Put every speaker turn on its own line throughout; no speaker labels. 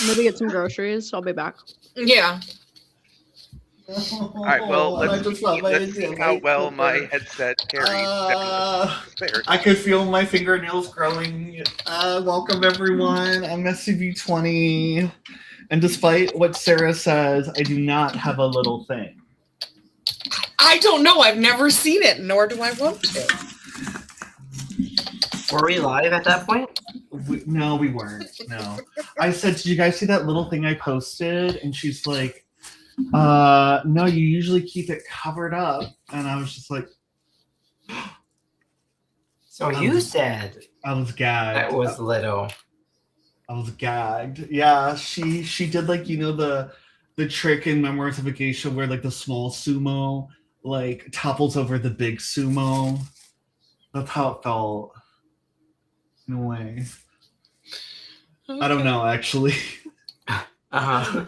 Maybe get some groceries. I'll be back.
Yeah.
All right, well, let's see how well my headset carries. There.
I could feel my fingernails growing. Welcome, everyone. I'm SCV20. And despite what Sarah says, I do not have a little thing.
I don't know. I've never seen it, nor do I want to.
Were we live at that point?
No, we weren't. No. I said, did you guys see that little thing I posted? And she's like, no, you usually keep it covered up. And I was just like,
so you said
I was gagged.
that was little.
I was gagged. Yeah, she did like, you know, the trick in memorization where like the small sumo like topples over the big sumo. That's how it felt. In a way. Okay. I don't know actually.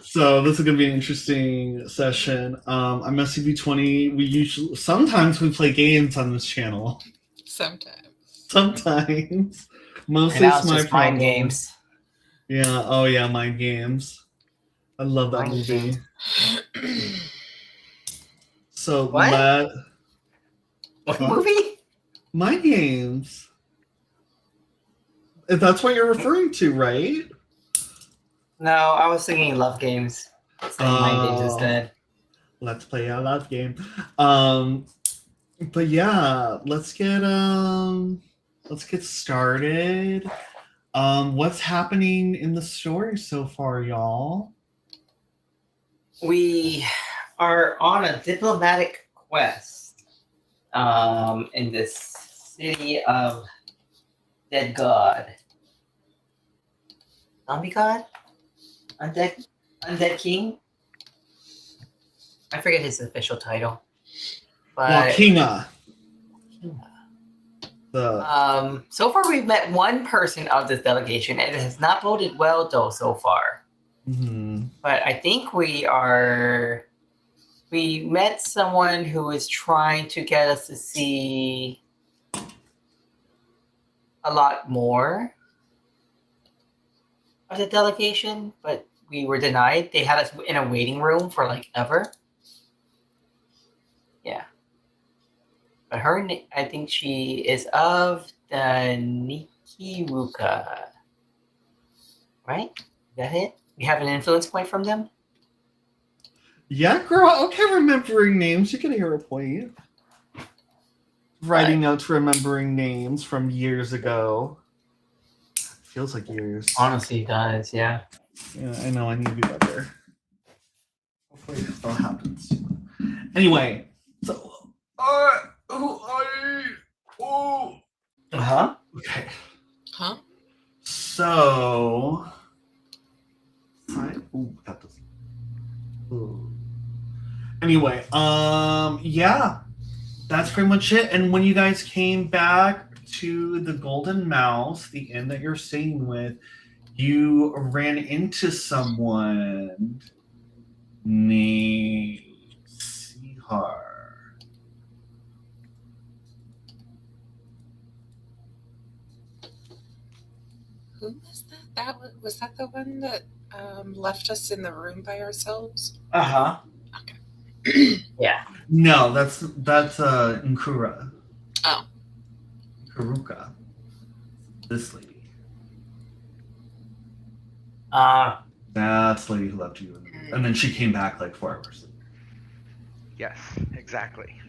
So this is gonna be an interesting session. I'm SCV20. Sometimes we play games on this channel. Sometimes. Mostly it's my problem.
Mind games.
Yeah. Oh yeah, Mind Games. I love that movie. So
what movie?
Mind Games. If that's what you're referring to, right?
No, I was thinking Love Games. Mind Games instead.
Let's play a love game. But yeah, let's get started. What's happening in the story so far, y'all?
We are on a diplomatic quest in this city of Dead God. Zombie God? Undead King? I forget his official title. But
Wakina.
So far we've met one person of this delegation. It has not voted well though so far.
Mm-hmm.
But I think we met someone who is trying to get us to see a lot more of the delegation, but we were denied. They had us in a waiting room for like ever. Yeah. But her, I think she is of the Nikiruka. Right? Is that it? You have an influence point from them?
Yeah, girl. Okay, remembering names. You can hear a point. Writing notes, remembering names from years ago. Feels like years.
Honestly, it does, yeah.
Yeah, I know. I need to be better. Hopefully this don't happen soon. Anyway, so who are you? Oh.
Uh-huh.
Okay.
Huh?
So that doesn't. Ooh. Anyway, yeah. That's pretty much it. And when you guys came back to the Golden Mouse, the inn that you're staying with, you ran into someone named Sihar.
Who was that? Was that the one that left us in the room by ourselves?
Uh-huh.
Okay.
Yeah.
No, that's Nkura.
Oh.
Karuka. This lady. That's the lady who left you. And then she came back like 4 hours later.
Yes, exactly.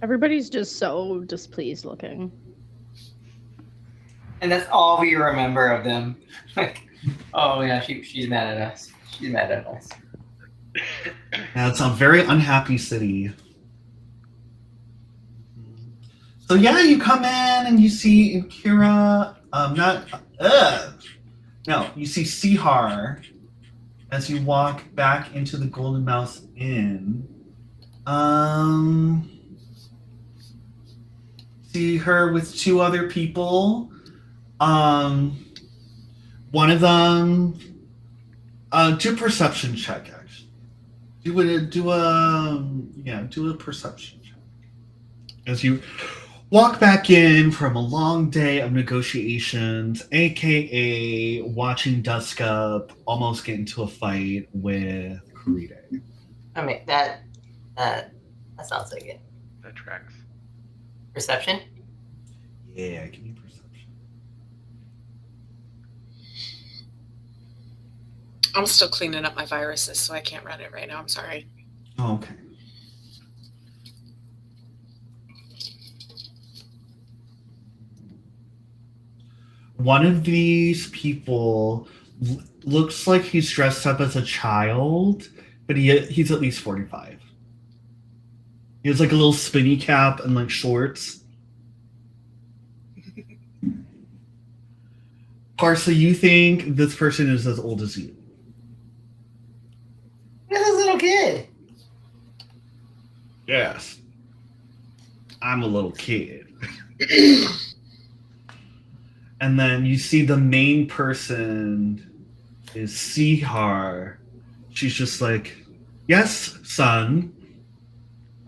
Everybody's just so displeased looking.
And that's all we remember of them. Like, oh yeah, she's mad at us. She's mad at us.
Yeah, it's a very unhappy city. So yeah, you come in and you see Kira. You see Sihar as you walk back into the Golden Mouse Inn. See her with 2 other people. One of them. Do a perception check. Actually, do a perception check as you walk back in from a long day of negotiations, aka watching Dusk Up almost get into a fight with Kuride.
I mean, that sounds like it.
That tracks.
Perception?
Yeah, give me perception.
I'm still cleaning up my viruses, so I can't run it right now. I'm sorry.
Okay. One of these people looks like he's dressed up as a child, but he's at least 45. He has like a little spinny cap and like shorts. Parsley, you think this person is as old as you?
This is a little kid.
Yes. I'm a little kid. And then you see the main person is Sihar. She's just like, yes, son.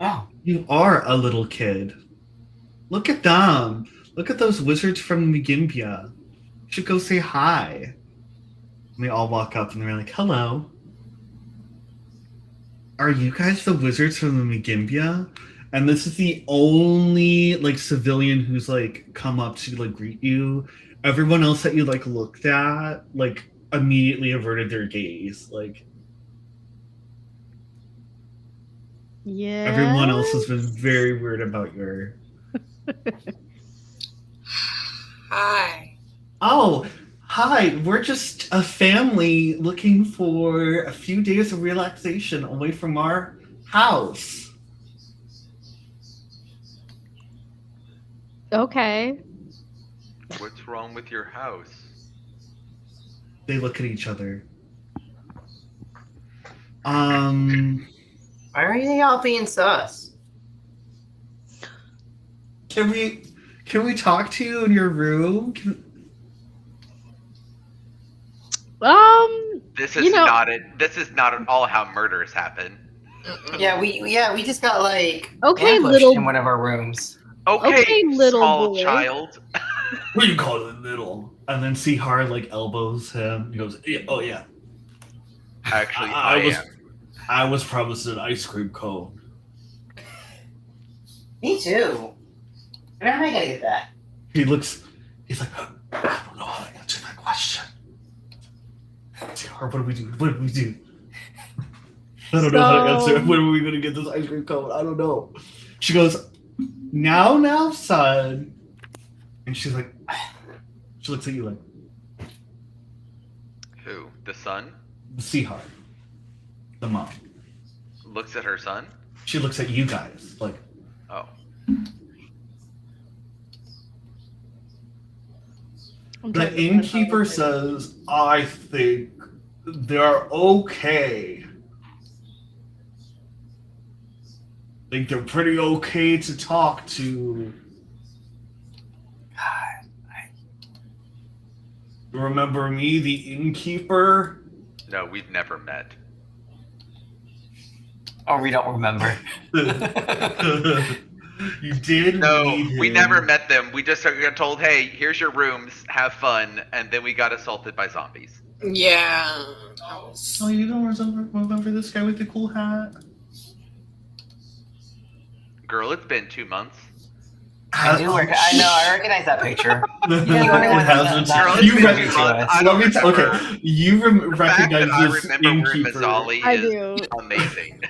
Oh.
You are a little kid. Look at them. Look at those wizards from Magimbia. You should go say hi. And they all walk up and they're like, hello. Are you guys the wizards from the Magimbia? And this is the only like civilian who's like come up to like greet you. Everyone else that you like looked at like immediately averted their gaze. Like
Yeah.
everyone else has been very weird about your.
Hi.
Oh, hi. We're just a family looking for a few days of relaxation away from our house.
Okay.
What's wrong with your house?
They look at each other.
Why are you all being sus?
Can we talk to you in your room?
This is not it. This is not at all how murders happen.
Yeah, we just got like
Okay,
ambushed
little-
in one of our rooms.
Okay,
little
small
boy.
child.
What do you call it, little? And then Sihar like elbows him. He goes, yeah, "Oh yeah,
Actually,
I was promised an ice cream cone."
Me too. Where am I gonna get that?
He's like, "I don't know how to answer that question." Sihar, what do we do? What do we do? I don't know how to answer. When are we gonna get this ice cream cone? I don't know. She goes, now, son. And she's like, she looks at you like,
who? The son?
Sihar, the mom.
Looks at her son?
She looks at you guys like,
Oh.
the innkeeper says, I think they're okay. I think they're pretty okay to talk to. Remember me, the innkeeper?
No, we've never met.
Oh, we don't remember.
You did?
No,
meet
we
him.
never met them. We just got told, hey, here's your rooms, have fun, and then we got assaulted by zombies.
Yeah.
Oh, you don't remember this guy with the cool hat?
Girl, it's been 2 months.
I know, I recognize that picture.
It
hasn't.
Girl,
You
it's been
rec-
2 months. I don't remember.
Okay, you
The fact
recognize
that I
this
remember where
innkeeper.
Mazzali
I
is
do.
amazing.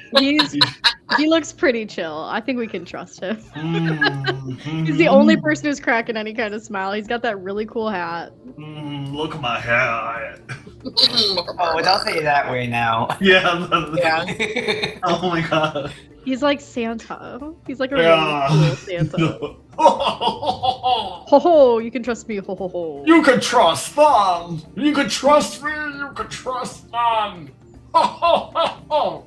He looks pretty chill. I think we can trust him.
Mm,
He's the only person who's cracking any kind of smile. He's got that really cool hat.
Look at my hat.
Oh, don't say it that way now.
Yeah.
Yeah.
Oh my god.
He's like Santa. He's like a
Yeah.
really cool Santa.
No.
Ho ho, you can trust me. Ho ho ho.
You can trust them. You can trust me. You can trust them. Ho ho ho ho.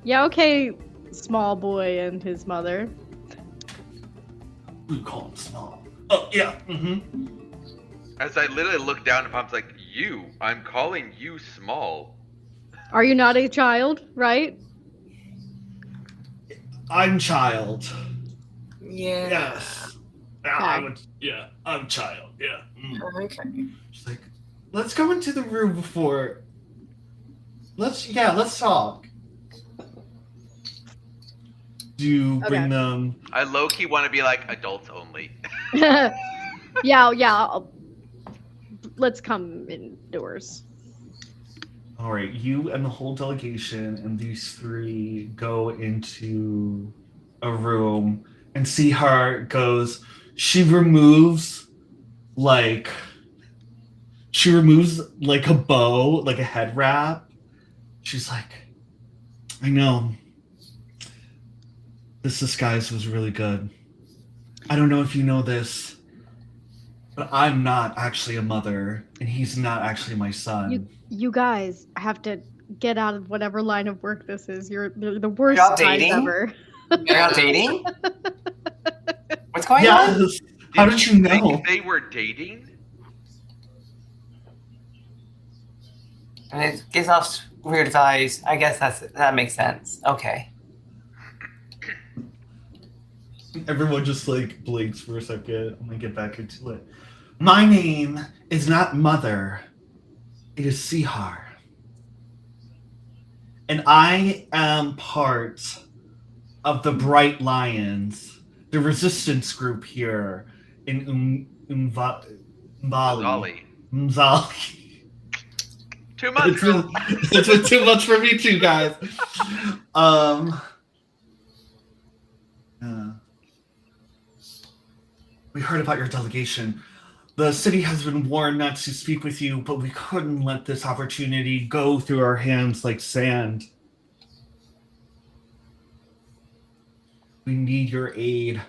Yeah, okay, small boy and his mother.
We call him small. Oh yeah. Mm-hmm.
As I literally look down at Pom's like, I'm calling you small.
Are you not a child, right?
I'm child.
Yeah.
Yes. I'm a child. Yeah.
Okay.
She's like, let's go into the room before. Let's talk. Do you bring them?
I low-key want to be like adults only.
Yeah. Let's come indoors.
All right, you and the whole delegation and these three go into a room and see her goes. She removes like a bow, like a head wrap. She's like, I know. This disguise was really good. I don't know if you know this, but I'm not actually a mother, and he's not actually my son.
You guys have to get out of whatever line of work this is. You're the worst
y'all
guys
dating?
ever.
You're not dating? What's going on?
Yes. How did you know?
Think they were dating?
And it gives off weird vibes. I guess that makes sense. Okay.
Everyone just like blinks for a second. I'm gonna get back into it. My name is not Mother. It is Sihar. And I am part of the Bright Lions, the resistance group here in Mzali.
Too much.
It's been too much for me too, guys. We heard about your delegation. The city has been warned not to speak with you, but we couldn't let this opportunity go through our hands like sand. We need your aid.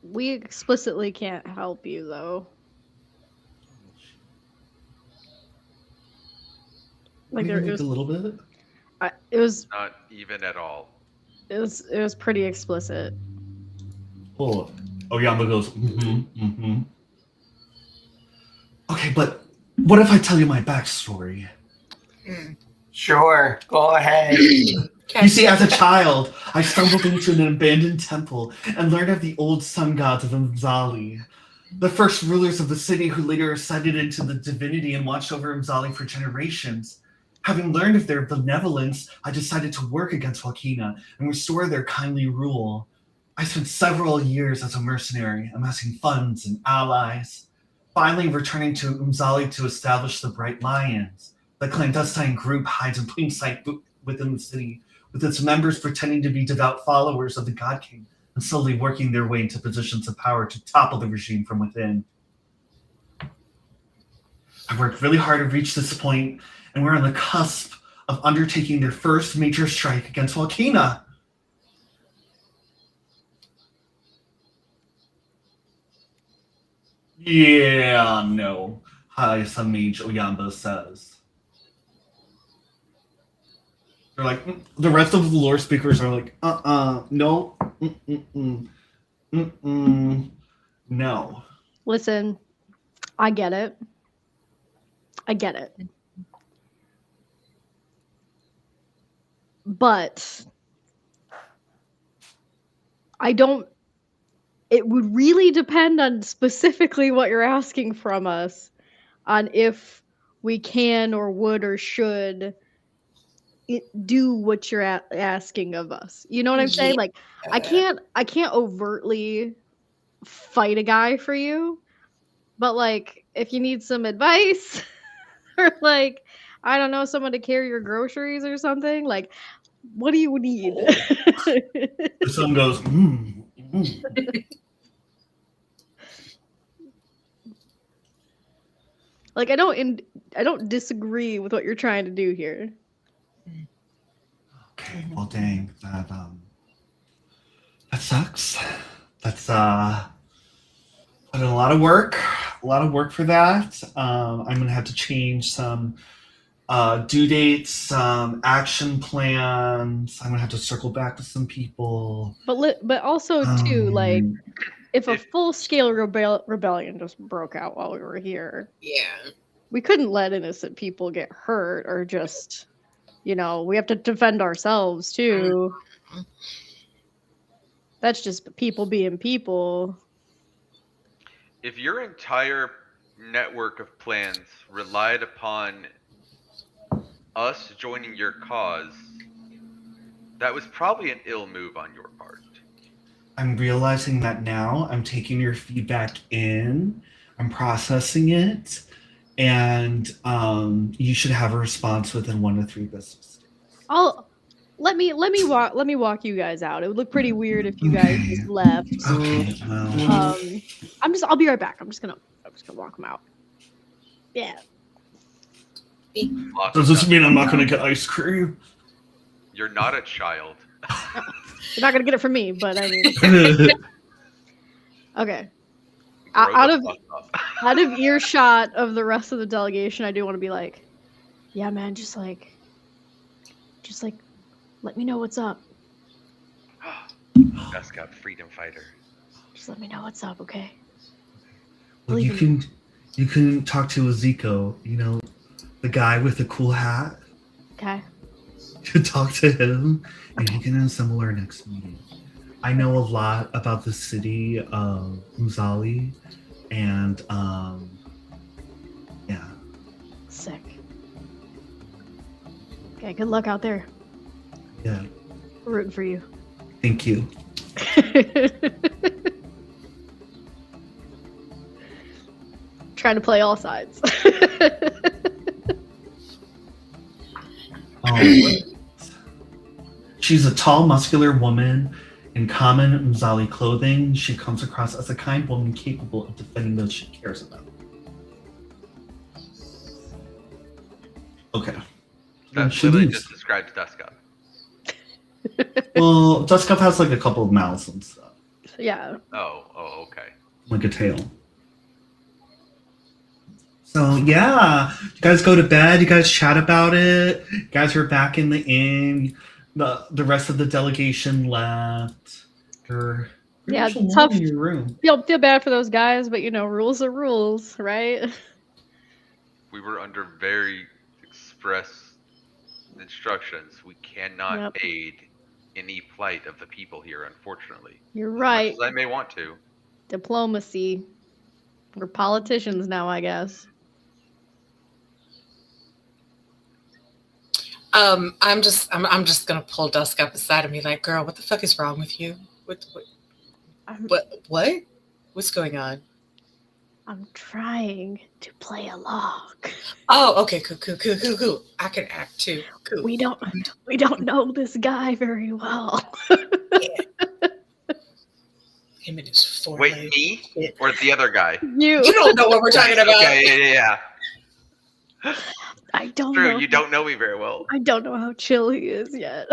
We explicitly can't help you though. Like
Maybe a little bit.
It was
Not even at all.
It was pretty explicit.
Oh, Yamba goes, Okay, but what if I tell you my backstory?
Sure, go ahead.
You see, as a child, I stumbled into an abandoned temple and learned of the old sun gods of Mzali, the first rulers of the city who later ascended into the divinity and watched over Mzali for generations. Having learned of their benevolence, I decided to work against Wakina and restore their kindly rule. I spent several years as a mercenary, amassing funds and allies, finally returning to Mzali to establish the Bright Lions. The clandestine group hides in plain sight within the city, with its members pretending to be devout followers of the God King and slowly working their way into positions of power to topple the regime from within. I worked really hard to reach this point, and we're on the cusp of undertaking their first major strike against Wakina. Yeah, no, Hayasa Mage Oyamba says. They're like, the rest of the lore speakers are like, no, no.
Listen, I get it. But it would really depend on specifically what you're asking from us, on if we can or would or should do what you're asking of us. You know what I'm saying? Like, I can't overtly fight a guy for you, but like, if you need some advice or like, I don't know, someone to carry your groceries or something, like, what do you need?
The son goes,
Like, I don't disagree with what you're trying to do here.
Okay, well, dang, that sucks. That's put in a lot of work for that. I'm gonna have to change some due dates, some action plans. I'm gonna have to circle back with some people.
But also too, like, if a full-scale rebellion just broke out while we were here, we couldn't let innocent people get hurt or just, we have to defend ourselves too. That's just people being people.
If your entire network of plans relied upon us joining your cause, that was probably an ill move on your part.
I'm realizing that now. I'm taking your feedback in. I'm processing it, and you should have a response within 1 to 3 business days.
Let me walk you guys out. It would look pretty weird if you guys just left.
Okay. Well,
I'll be right back. I'm just gonna walk them out. Yeah.
does this mean I'm not going to get ice cream?
You're not a child.
You're not gonna get it from me, but I mean, okay.
Grow
Out
the
of
fuck up.
out of earshot of the rest of the delegation, I do want to be like, yeah, man, just like, let me know what's up.
Dusk Up, freedom fighter.
Just let me know what's up, okay?
Well, you can talk to Ezekiel, the guy with the cool hat.
Okay.
You can talk to him, and he can assemble our next meeting. I know a lot about the city of Muzali, and yeah.
Sick. Okay, good luck out there.
Yeah.
We're rooting for you.
Thank you.
Trying to play all sides.
She's a tall, muscular woman in common Mzali clothing. She comes across as a kind woman capable of defending those she cares about. Okay.
That
She
literally
leaves.
just describes Dusk Up.
Well, Dusk Up has like a couple of mouths and stuff,
Yeah.
Oh, okay.
like a tail. So yeah, you guys go to bed. You guys chat about it. You guys are back in the inn. The rest of the delegation left. You're
Yeah,
much alone
tough.
in your room.
Feel bad for those guys, but rules are rules, right?
We were under very express instructions. We cannot aid any plight of the people here, unfortunately.
You're
As
right.
much as I may want to.
Diplomacy. We're politicians now, I guess.
I'm just gonna pull Dusk up aside and be like, "Girl, what the fuck is wrong with you? What? What's going on?"
I'm trying to play along.
Oh, okay, cool. I can act too. Cool.
We don't know this guy very well.
Him and his forehead.
Wait, me or the other guy?
You
don't know what we're talking about.
Okay, yeah.
I don't
True,
know.
you don't know me very well.
I don't know how chill he is yet.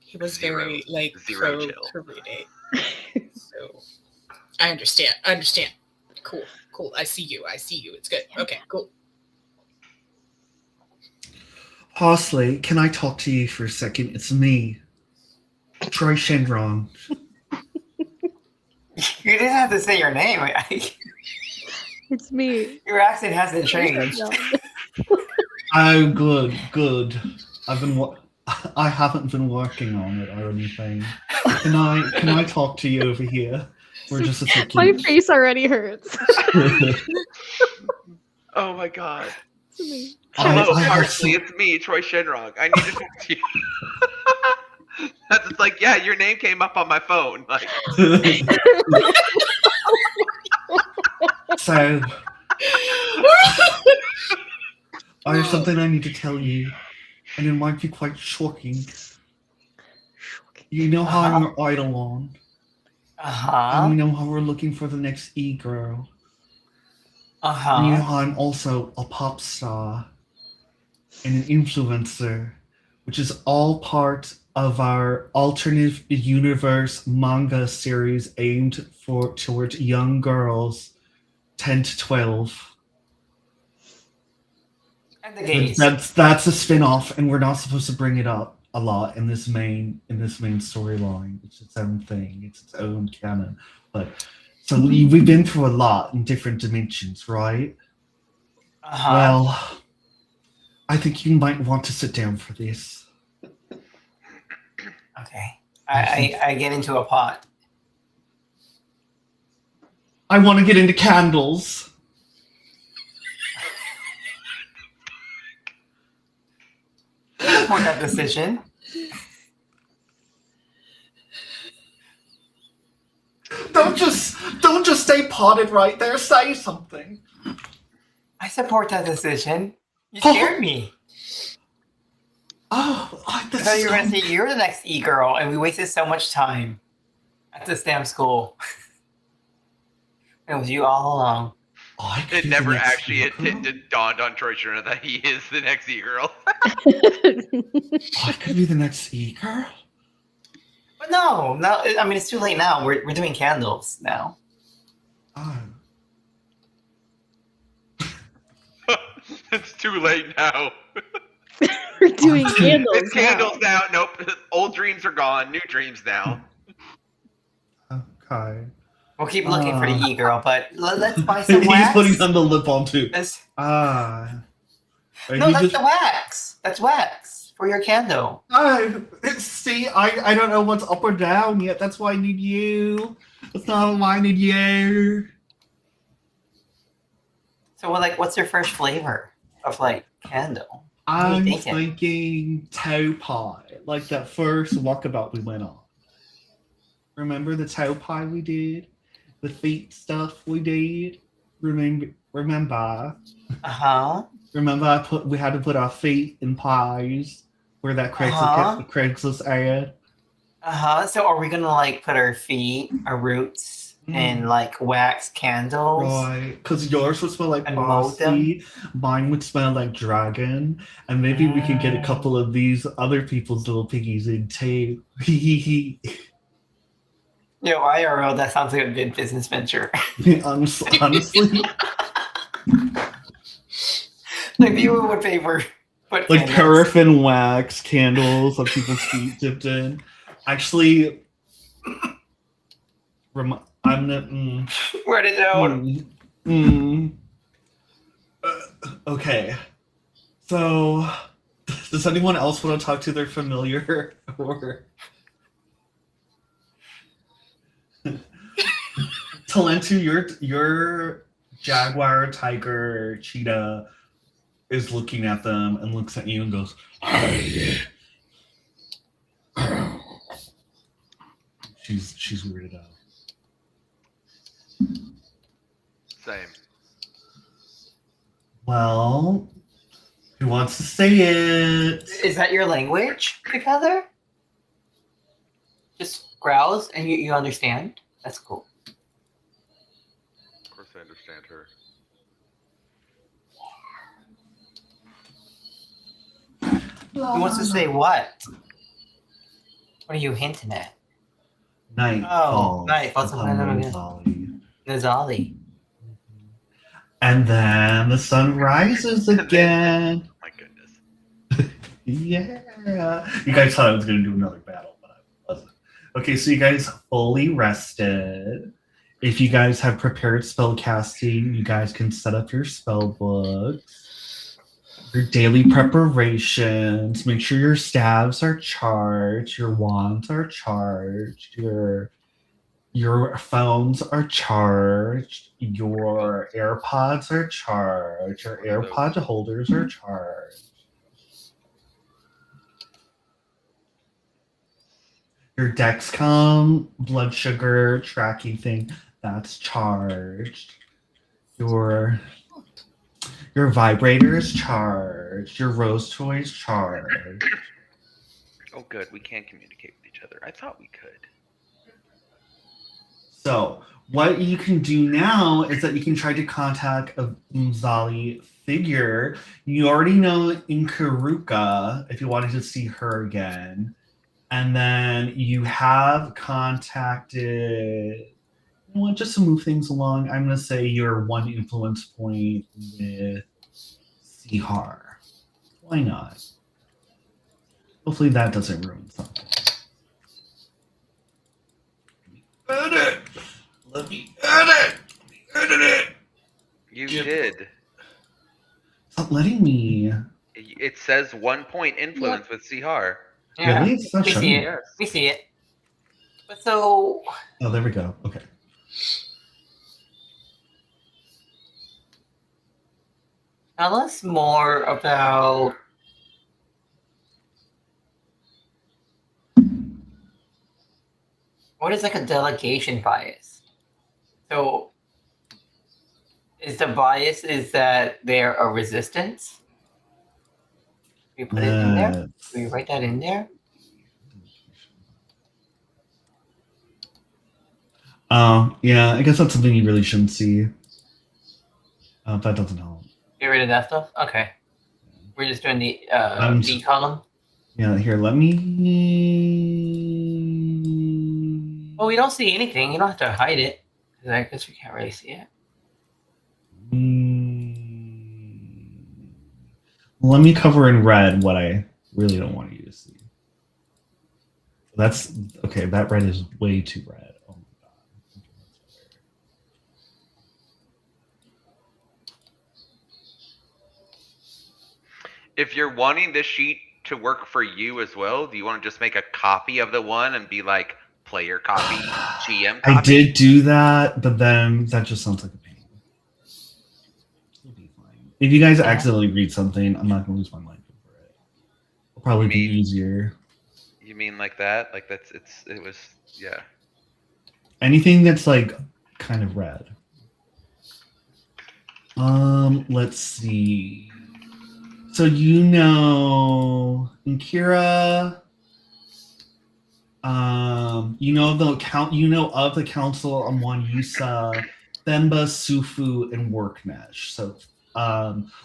He was very
zero chill.
Karate. So I understand. Cool. I see you. It's good.
Yeah.
Okay, cool.
Parsley, can I talk to you for a second? It's me, Troy Shendron.
You didn't have to say your name.
It's me.
Your accent hasn't changed.
Oh, good. I haven't been working on it or anything. Can I talk to you over here for just a second?
My face already hurts.
Oh my god.
It's me.
Hello,
I
Parsley. It's me, Troy Shenrog. I need to talk to you. That's like, yeah, your name came up on my phone. Like,
So, I have something I need to tell you, and it might be quite shocking. You know how I'm an Eidolon, and you know how we're looking for the next E-girl. And you know how I'm also a pop star and an influencer, which is all part of our alternate universe manga series aimed towards young girls 10 to 12.
And the gays.
That's a spin-off, and we're not supposed to bring it up a lot in this main storyline. It's its own thing. It's its own canon. But so we've been through a lot in different dimensions, right? Well, I think you might want to sit down for this.
Okay. I get into a pot.
I want to get into candles.
I support that decision.
Don't just stay potted right there. Say something.
I support that decision. You scared me.
Oh,
I thought you were going to say you're the next e-girl, and we wasted so much time at this damn school. It was you all along.
It never actually dawned on Troy Sherna that he is the next e-girl.
I could be the next e-girl?
But no, I mean, it's too late now. We're doing candles now.
Oh.
It's too late now.
We're doing candles.
It's candles now. Nope. Old dreams are gone. New dreams now.
Okay.
We'll keep looking for the e-girl, but let's buy some wax.
He's putting on the lip balm too.
No,
the
wax. That's wax for your candle.
See, I don't know what's up or down yet. That's why I need you. That's not why I need you.
So, what's your first flavor of candle?
I'm thinking toe pie, like that first walkabout we went on. Remember the toe pie we did? The feet stuff we did? Remember?
Uh-huh.
Remember we had to put our feet in pies where that Craigslist ad?
Uh-huh. So are we gonna put our feet, our roots, in wax candles?
Right. Because yours would smell like
and mold them?
bossy, mine would smell like dragon, and maybe we could get a couple of these other people's little piggies in too.
IRL, that sounds like a good business venture.
Honestly.
Viewer would favor put
like
candles.
paraffin wax candles of people's feet dipped in. Actually, I'm gonna.
Where to go?
Okay. So, does anyone else want to talk to their familiar or? Talentu, your jaguar, tiger, cheetah is looking at them and looks at you and goes, "Hey." She's weirded out.
Same.
Well, who wants to say it?
Is that your language together? Just growls and you understand? That's cool.
Of course I understand her.
Who wants to say what? What are you hinting at?
Night falls.
Night falls
upon
upon
Nozali.
Nozali.
And then the sun rises again.
My goodness.
Yeah. You guys thought I was going to do another battle, but I wasn't. Okay, so you guys fully rested. If you guys have prepared spell casting, you guys can set up your spell books. Your daily preparations. Make sure your staves are charged. Your wands are charged. Your phones are charged. Your AirPods are charged. Your AirPod holders are charged. Your Dexcom blood sugar tracking thing, that's charged. Your vibrator is charged. Your rose toy is charged.
Oh, good. We can communicate with each other. I thought we could.
So, what you can do now is that you can try to contact a Mzali figure. You already know Inkaruka, if you wanted to see her again. And then you have contacted, just to move things along, I'm going to say your one influence point with Sihar. Why not? Hopefully that doesn't ruin something. Edit! Let me edit it!
You did.
Stop letting me.
It says 1 point influence with Sihar.
Yeah.
Really? It's not
We
showing
see
me.
it. We see it. But so,
Oh, there we go. Okay.
tell us more about what is like a delegation bias. So, is the bias is that they're a resistance? We put it in there. Do we write that in there?
Yeah, I guess that's something you really shouldn't see. That doesn't help.
Get rid of that stuff. Okay, we're just doing the
I'm
B column.
Yeah, here, let me.
Well, we don't see anything. You don't have to hide it. 'Cause I guess we can't really see it.
Let me cover in red what I really don't want you to see. That's okay. That red is way too red. Oh my god.
If you're wanting this sheet to work for you as well, do you want to just make a copy of the one and be like player copy, GM copy?
I did do that, but then that just sounds like a pain. It'll be fine. If you guys accidentally read something, I'm not gonna lose my mind over it. It'll probably be easier.
You mean like that? Like it was yeah.
Anything that's like kind of red. Let's see. So you know Kira, you know of the council on Yusa, Themba, Sufu, and Worknesh. So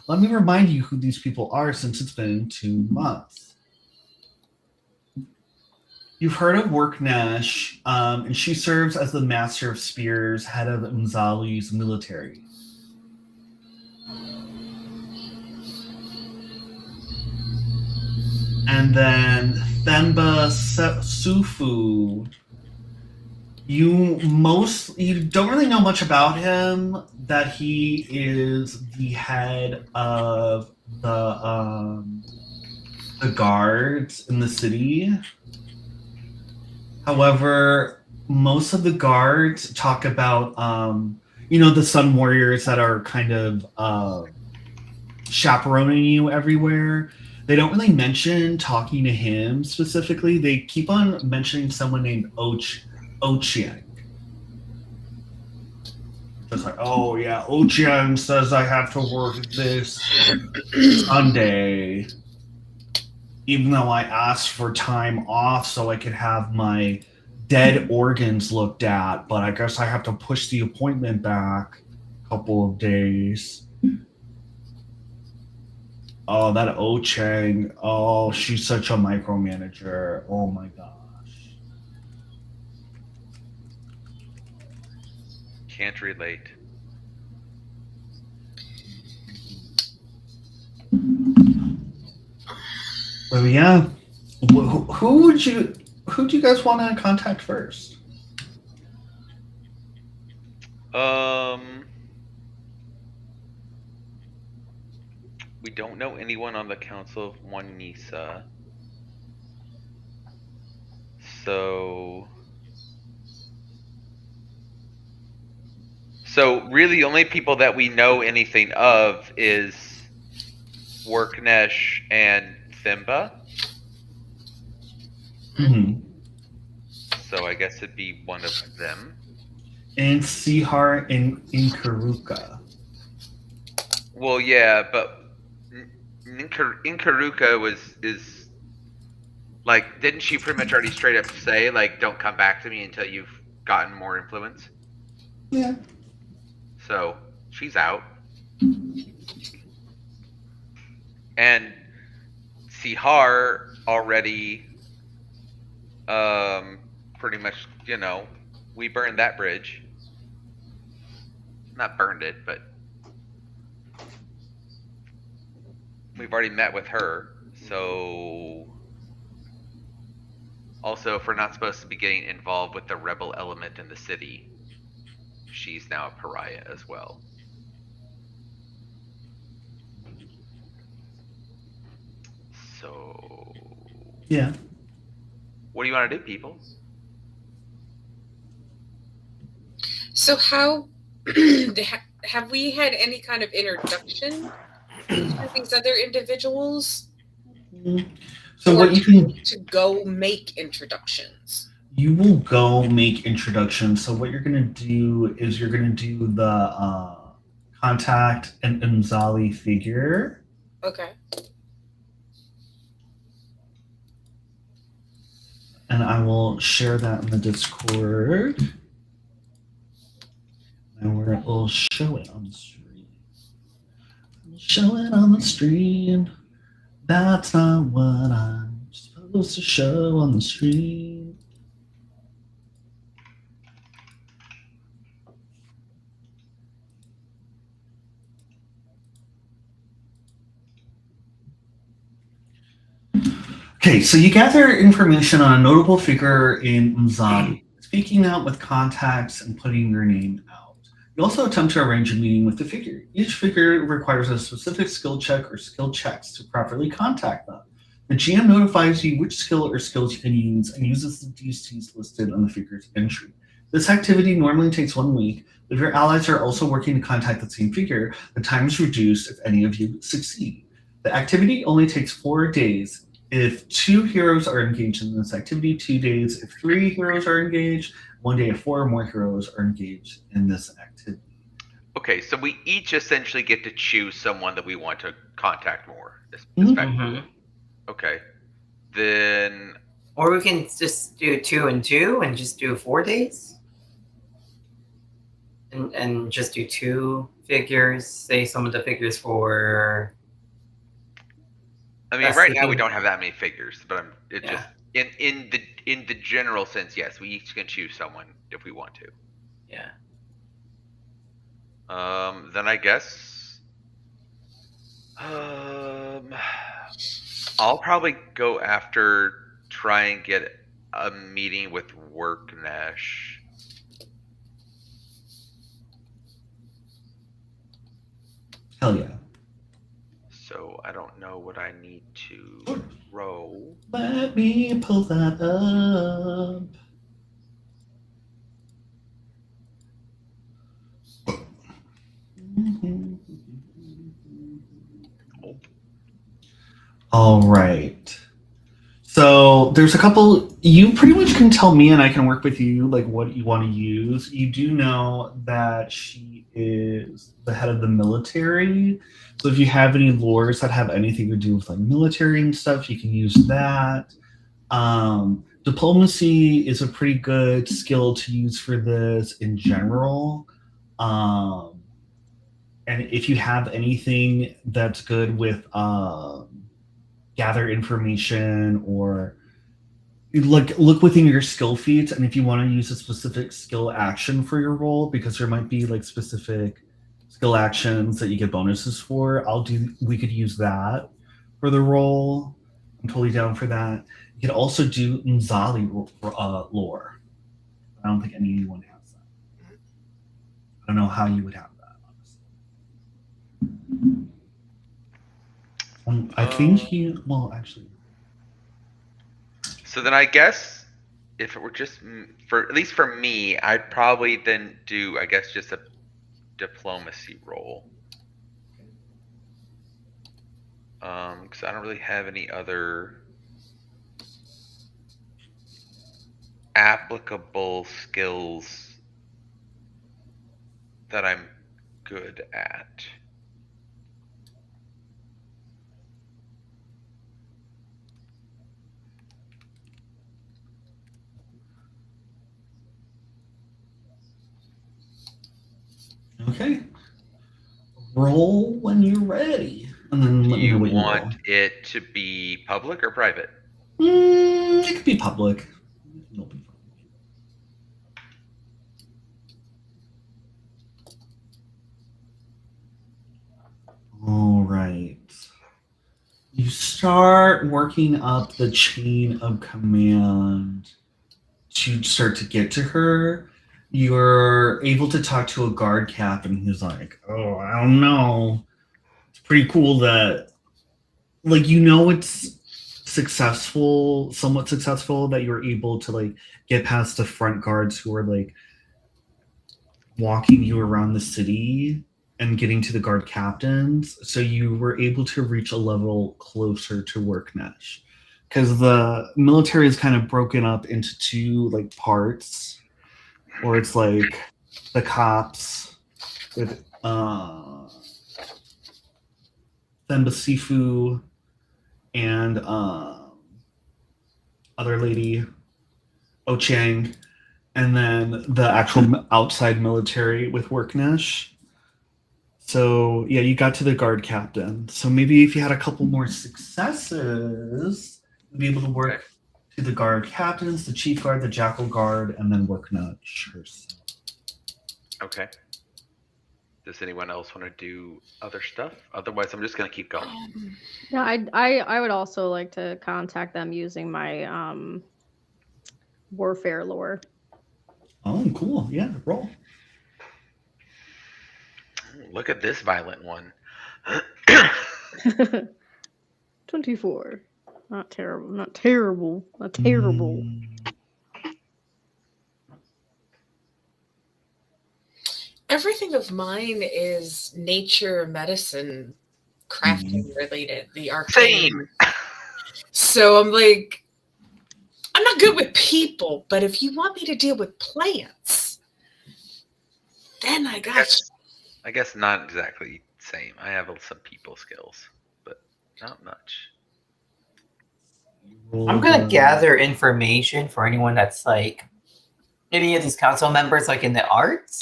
let me remind you who these people are since it's been 2 months. You've heard of Worknesh, and she serves as the Master of Spears, head of Mzali's military. And then Themba Sufu, you don't really know much about him, that he is the head of the guards in the city. However, most of the guards talk about the Sun Warriors that are kind of chaperoning you everywhere. They don't really mention talking to him specifically. They keep on mentioning someone named Ochieng. Just like, oh yeah, Ochieng says I have to work this Sunday, even though I asked for time off so I could have my dead organs looked at, but I guess I have to push the appointment back a couple of days. Oh, that Chang. Oh, she's such a micromanager. Oh my gosh.
Can't relate.
So yeah, who do you guys want to contact first?
We don't know anyone on the Council of Wanisa. So really the only people that we know anything of is Worknesh and Thimba.
Mm-hmm.
So I guess it'd be one of them.
And Sihar and Inkaruka.
Well, yeah, but Inkaruka is like, didn't she pretty much already straight up say, like, don't come back to me until you've gotten more influence?
Yeah.
So she's out. And Sihar already pretty much, we burned that bridge. Not burned it, but we've already met with her. So also, if we're not supposed to be getting involved with the rebel element in the city, she's now a pariah as well. So
yeah,
what do you want to do, people?
So how have we had any kind of introduction to these other individuals?
So
Or
what you
do we
can
need to go make introductions?
you will go make introductions. So what you're gonna do is you're gonna do the contact an Umzali figure.
Okay.
And I will share that in the Discord. And where it will show it on the stream. We'll show it on the stream. That's not what I'm supposed to show on the stream. Okay, so you gather information on a notable figure in Mzali, speaking out with contacts and putting your name out. You also attempt to arrange a meeting with the figure. Each figure requires a specific skill check or skill checks to properly contact them. The GM notifies you which skill or skills you can use and uses the DCs listed on the figure's entry. This activity normally takes 1 week. If your allies are also working to contact the same figure, the time is reduced if any of you succeed. The activity only takes 4 days. If 2 heroes are engaged in this activity, 2 days. If 3 heroes are engaged, 1 day. If 4 or more heroes are engaged in this activity.
Okay, so we each essentially get to choose someone that we want to contact more.
Mhm.
Okay. Then
Or we can just do 2 and 2 and just do 4 days. And just do 2 figures. Say some of the figures for.
I mean,
That's
right
the
now we
thing.
don't have that many figures, but it
Yeah.
just in the general sense, yes, we each can choose someone if we want to.
Yeah.
Then I guess I'll probably go after try and get a meeting with Worknesh.
Hell yeah.
So I don't know what I need to roll.
Let me pull that up. All right. So there's a couple. You pretty much can tell me, and I can work with you like what you want to use. You do know that she is the head of the military. So if you have any lores that have anything to do with like military and stuff, you can use that. Diplomacy is a pretty good skill to use for this in general. And if you have anything that's good with gather information or like look within your skill feats, and if you want to use a specific skill action for your role, because there might be like specific skill actions that you get bonuses for, we could use that for the role. I'm totally down for that. You could also do Nzali lore. I don't think anyone has that. I don't know how you would have that, honestly. I think you, well, actually.
So then I guess if it were just for at least for me, I'd probably then do I guess just a diplomacy roll. Because I don't really have any other applicable skills that I'm good at.
Okay. Roll when you're ready. And then let me know
You
what you
want
roll.
it to be public or private?
It could be public. It'll be fine. All right. You start working up the chain of command to start to get to her. You're able to talk to a guard captain who's like, oh, I don't know. It's pretty cool that, like, you know, it's successful, somewhat successful, that you're able to, like, get past the front guards who are, like, walking you around the city and getting to the guard captains, so you were able to reach a level closer to Worknesh. Because the military is kind of broken up into two like parts, or it's like the cops with Thembasifu and other lady Ochang, and then the actual outside military with Worknesh. So yeah, you got to the guard captain. So maybe if you had a couple more successes, you'd be able to work to the guard captains, the chief guard, the jackal guard, and then Worknesh herself.
Okay. Does anyone else want to do other stuff? Otherwise, I'm just gonna keep going.
Yeah, I would also like to contact them using my warfare lore.
Oh, cool. Yeah, roll.
Look at this violent one.
24. Not terrible. Not terrible. Not terrible.
Everything of mine is nature, medicine, crafting related. The arcane. So I'm like, I'm not good with people, but if you want me to deal with plants, then I got you.
I guess not exactly same. I have some people skills, but not much.
I'm gonna gather information for anyone that's like any of these council members, like in the arts.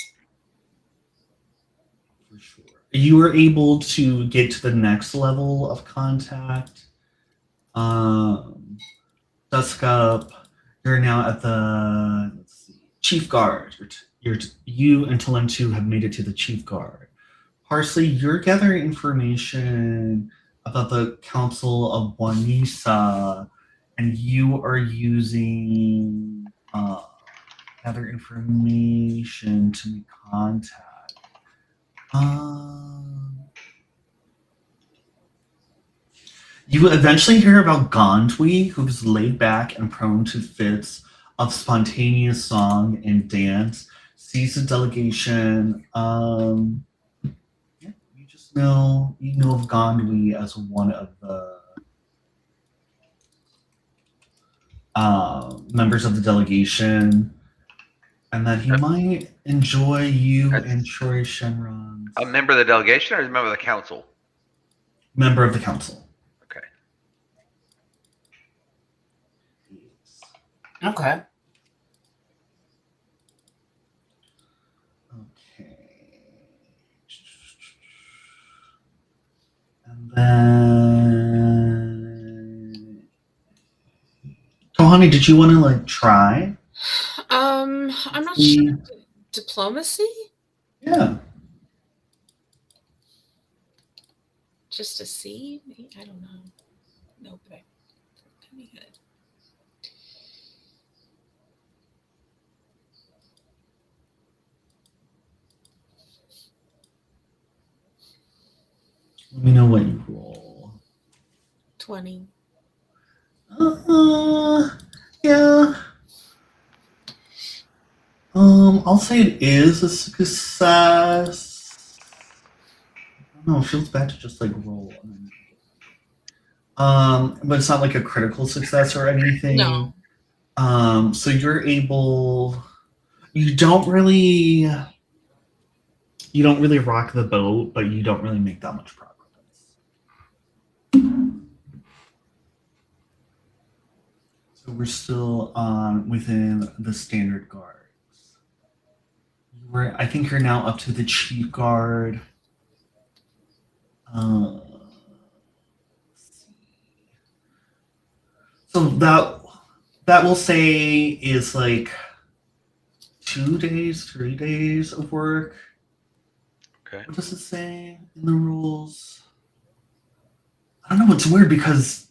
For sure. You were able to get to the next level of contact. Dusk up. You're now at the chief guard. You and Talentu have made it to the chief guard. Parsley, you're gathering information about the Council of Wanisa, and you are using gather information to make contact. You eventually hear about Gondwi, who's laid back and prone to fits of spontaneous song and dance, sees the delegation. You just know of Gondwi as one of the members of the delegation, and that he might enjoy you and Troy Shenron's.
A member of the delegation or a member of the council?
Member of the council.
Okay.
Okay.
And then, Kohani, did you want to like try?
I'm not sure. Diplomacy?
Yeah.
Just to see? I don't know. No, but that'd be good.
Let me know what you roll.
20.
Yeah. I'll say it is a success. I don't know, it feels bad to just like roll. But it's not like a critical success or anything.
No.
So you're able. You don't really rock the boat, but you don't really make that much progress. So we're still within the standard guards. I think you're now up to the chief guard. So that will say is like 2 days, 3 days of work.
Okay.
What does it say in the rules? I don't know. It's weird because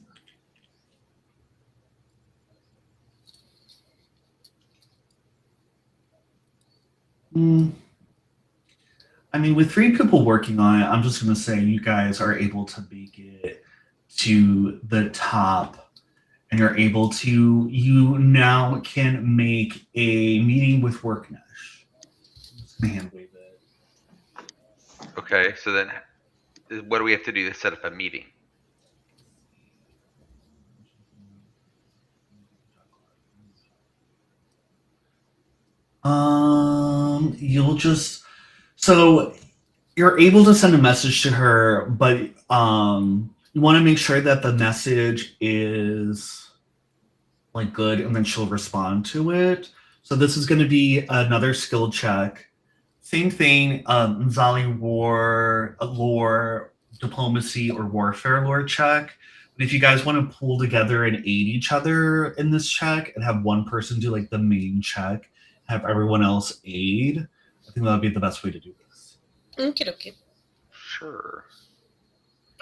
I mean, with 3 people working on it, I'm just going to say you guys are able to make it to the top, and you're able to. You now can make a meeting with Worknesh. hand wave it.
Okay, so then what do we have to do to set up a meeting?
You'll just so you're able to send a message to her, but you want to make sure that the message is like good, and then she'll respond to it. So this is going to be another skill check. Same thing, Zali lore, diplomacy, or warfare lore check. But if you guys want to pull together and aid each other in this check and have one person do like the main check, have everyone else aid, I think that would be the best way to do this.
Okay.
Sure.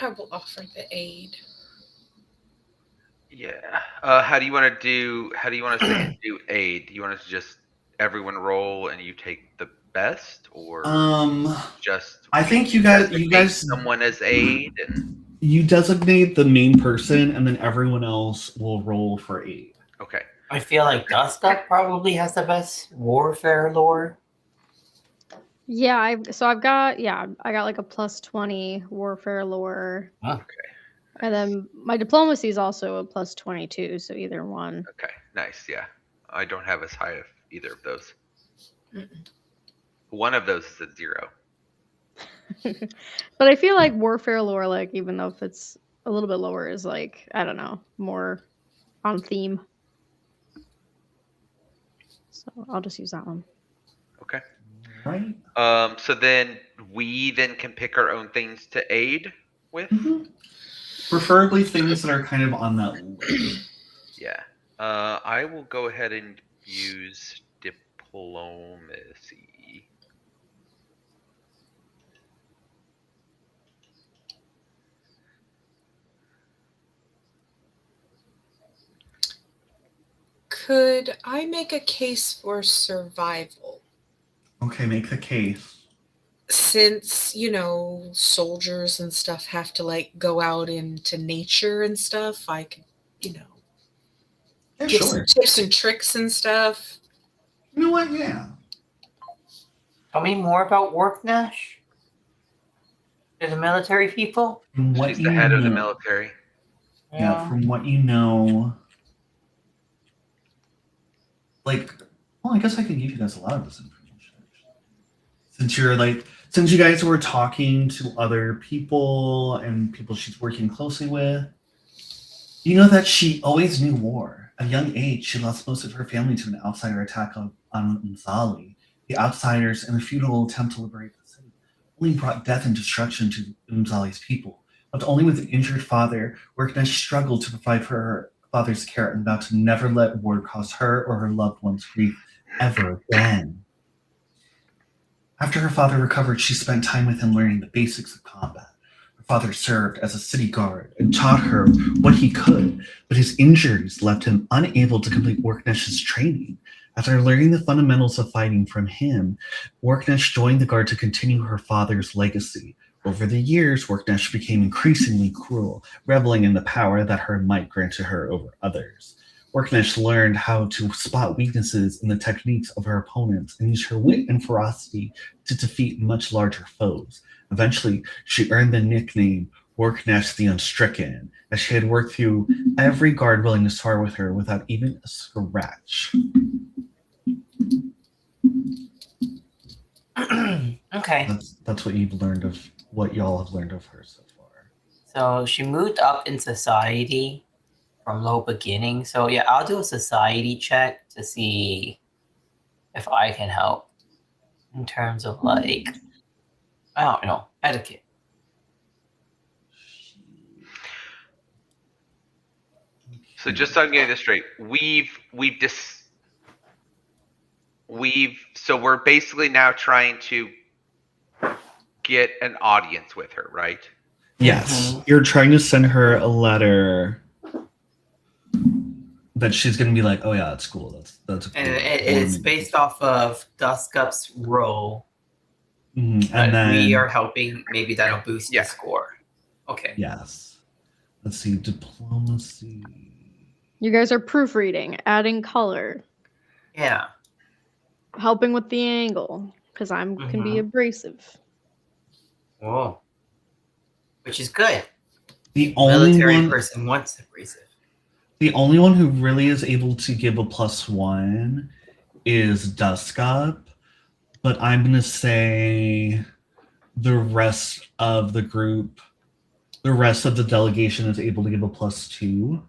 I will offer the aid.
Yeah. How do you want us to do aid? Do you want us to just everyone roll and you take the best, or just
I think you guys
someone as aid and
you designate the main person, and then everyone else will roll for aid.
okay.
I feel like Dusk Up probably has the best warfare lore.
Yeah, I got like a +20 warfare lore.
Huh.
Okay.
And then my diplomacy is also a +22, so either one.
Okay, nice. Yeah, I don't have as high of either of those.
Mm-mm.
One of those is a 0.
But I feel like warfare lore, like even though if it's a little bit lower, is like, I don't know, more on theme. So I'll just use that one.
Okay.
Right?
So then we can pick our own things to aid with.
Mm-hmm. Preferably things that are kind of on that list.
Yeah. I will go ahead and use diplomacy.
Could I make a case for survival?
Okay, make the case.
Since, soldiers and stuff have to like go out into nature and stuff, I could,
Yeah,
give
sure.
some tips and tricks and stuff.
You know what? Yeah.
Tell me more about Worknash. They're the military people.
From what
She's
you
the head
know,
of the military.
Yeah, from what you know, like, well, I guess I could give you guys a lot of this information. Since you guys were talking to other people and people she's working closely with, you know that she always knew war. At a young age, she lost most of her family to an outsider attack on Mzali. The outsiders, in a futile attempt to liberate the city, only brought death and destruction to Mzali's people. Left only with an injured father, Worknesh struggled to provide for her father's care and vowed to never let war cause her or her loved ones grief ever again. After her father recovered, she spent time with him learning the basics of combat. Her father served as a city guard and taught her what he could, but his injuries left him unable to complete Worknesh's training. After learning the fundamentals of fighting from him, Worknesh joined the guard to continue her father's legacy. Over the years, Worknesh became increasingly cruel, reveling in the power that her might granted her over others. Worknesh learned how to spot weaknesses in the techniques of her opponents and use her wit and ferocity to defeat much larger foes. Eventually, she earned the nickname Worknesh the Unstricken, as she had worked through every guard willing to spar with her without even a scratch.
Okay.
That's what you've learned of what y'all have learned of her so far.
So she moved up in society from low beginning. So yeah, I'll do a society check to see if I can help in terms of like, I don't know, etiquette.
So just so I'm getting this straight, so we're basically now trying to get an audience with her, right?
Yes.
Mhm.
You're trying to send her a letter that she's going to be like, oh yeah, that's cool. That's a cool.
And it's based off of Duskup's role.
Mhm.
But
And then
we are helping. Maybe that'll boost
Yeah.
the score. Okay.
yes. Let's see, diplomacy.
You guys are proofreading, adding color,
Yeah.
helping with the angle, because I can be abrasive.
Whoa. Which is good.
The only
Military
one,
person wants abrasive.
the only one who really is able to give a +1 is Dusk Up, but I'm gonna say the rest of the group, the rest of the delegation is able to give a +2.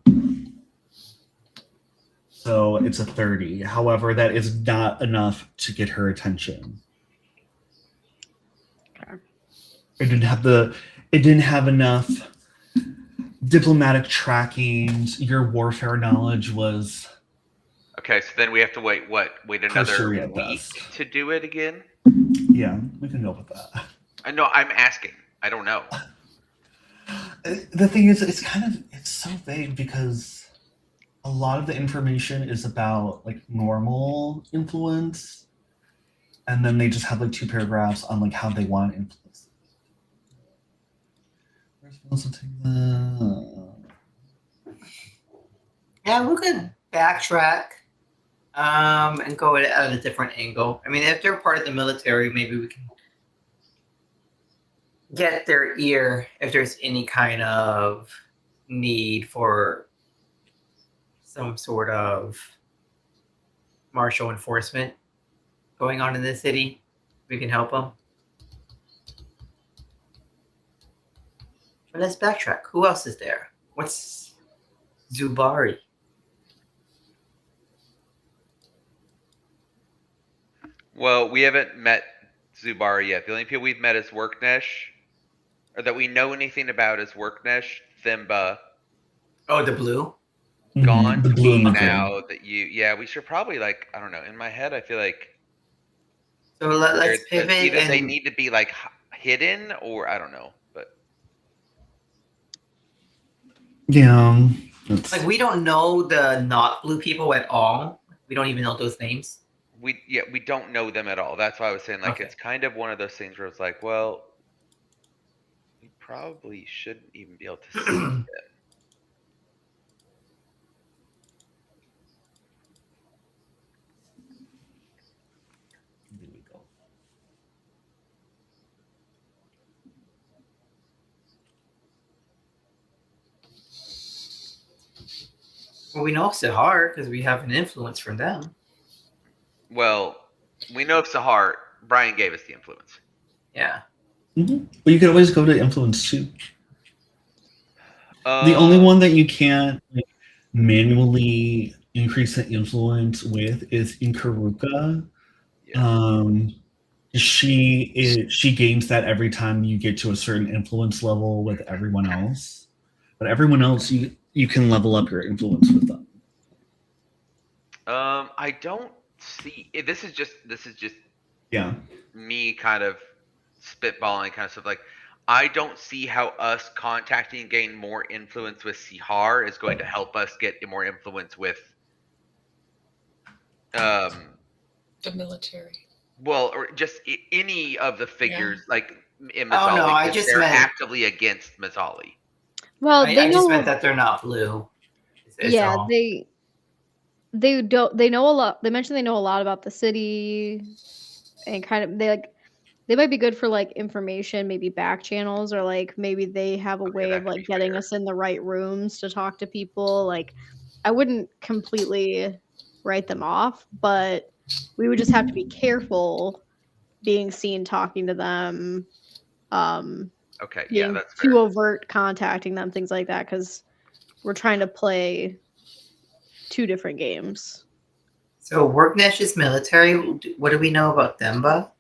So it's a 30. However, that is not enough to get her attention.
Okay.
It didn't have enough diplomatic trackings. Your warfare knowledge was
Okay, so then we have to wait another
Cursory at
week
best.
to do it again?
yeah, we can go with that.
I know, I'm asking. I don't know.
The thing is, it's so vague because a lot of the information is about like normal influence, and then they just have like 2 paragraphs on like how they want influence.
Yeah, we could backtrack and go at a different angle. I mean, if they're part of the military, maybe we can get their ear if there's any kind of need for some sort of martial enforcement going on in the city. We can help them. But let's backtrack. Who else is there? What's Zubari?
Well, we haven't met Zubari yet. The only people we've met is Worknesh, or that we know anything about is Worknesh, Thimba,
Oh, the blue?
Gaunt.
The blue and the
Now that we should probably like, I don't know. In my head, I feel like
So let's pivot.
either they
And
need to be like hidden, or I don't know. But
yeah,
like we don't know the not blue people at all. We don't even know those names.
we don't know them at all. That's why I was saying like
Okay.
it's kind of one of those things where it's like, well, we probably shouldn't even be able to see them.
there we go.
Well, we know Sahar because we have an influence from them.
Well, we know of Sahar. Brian gave us the influence.
Yeah.
But you could always go to influence too. The only one that you can't like, manually increase the influence with is Inkaruka.
Yeah.
She gains that every time you get to a certain influence level with everyone else. But everyone else, you can level up your influence with them.
I don't see. This is just
Yeah.
me kind of spitballing kind of stuff. Like, I don't see how us contacting and gain more influence with Sihar is going to help us get more influence with
The military.
well, or just any of the figures like in
Oh,
Mazzali.
no, I
'cause
just
they're
meant-
actively against Mazzali.
Well,
I
they
just
know.
meant that they're not blue. Is
Yeah,
all.
they don't. They know a lot. They mentioned they know a lot about the city, and kind of they might be good for like information, maybe back channels, or like maybe they have a way
that
of
could
like
be
getting
fair.
us in the right rooms to talk to people. Like, I wouldn't completely write them off, but we would just have to be careful being seen talking to them.
Okay, yeah,
Being
that's
too
fair.
overt, contacting them, things like that, because we're trying to play 2 different games.
So Worknesh is military. What do we know about Themba?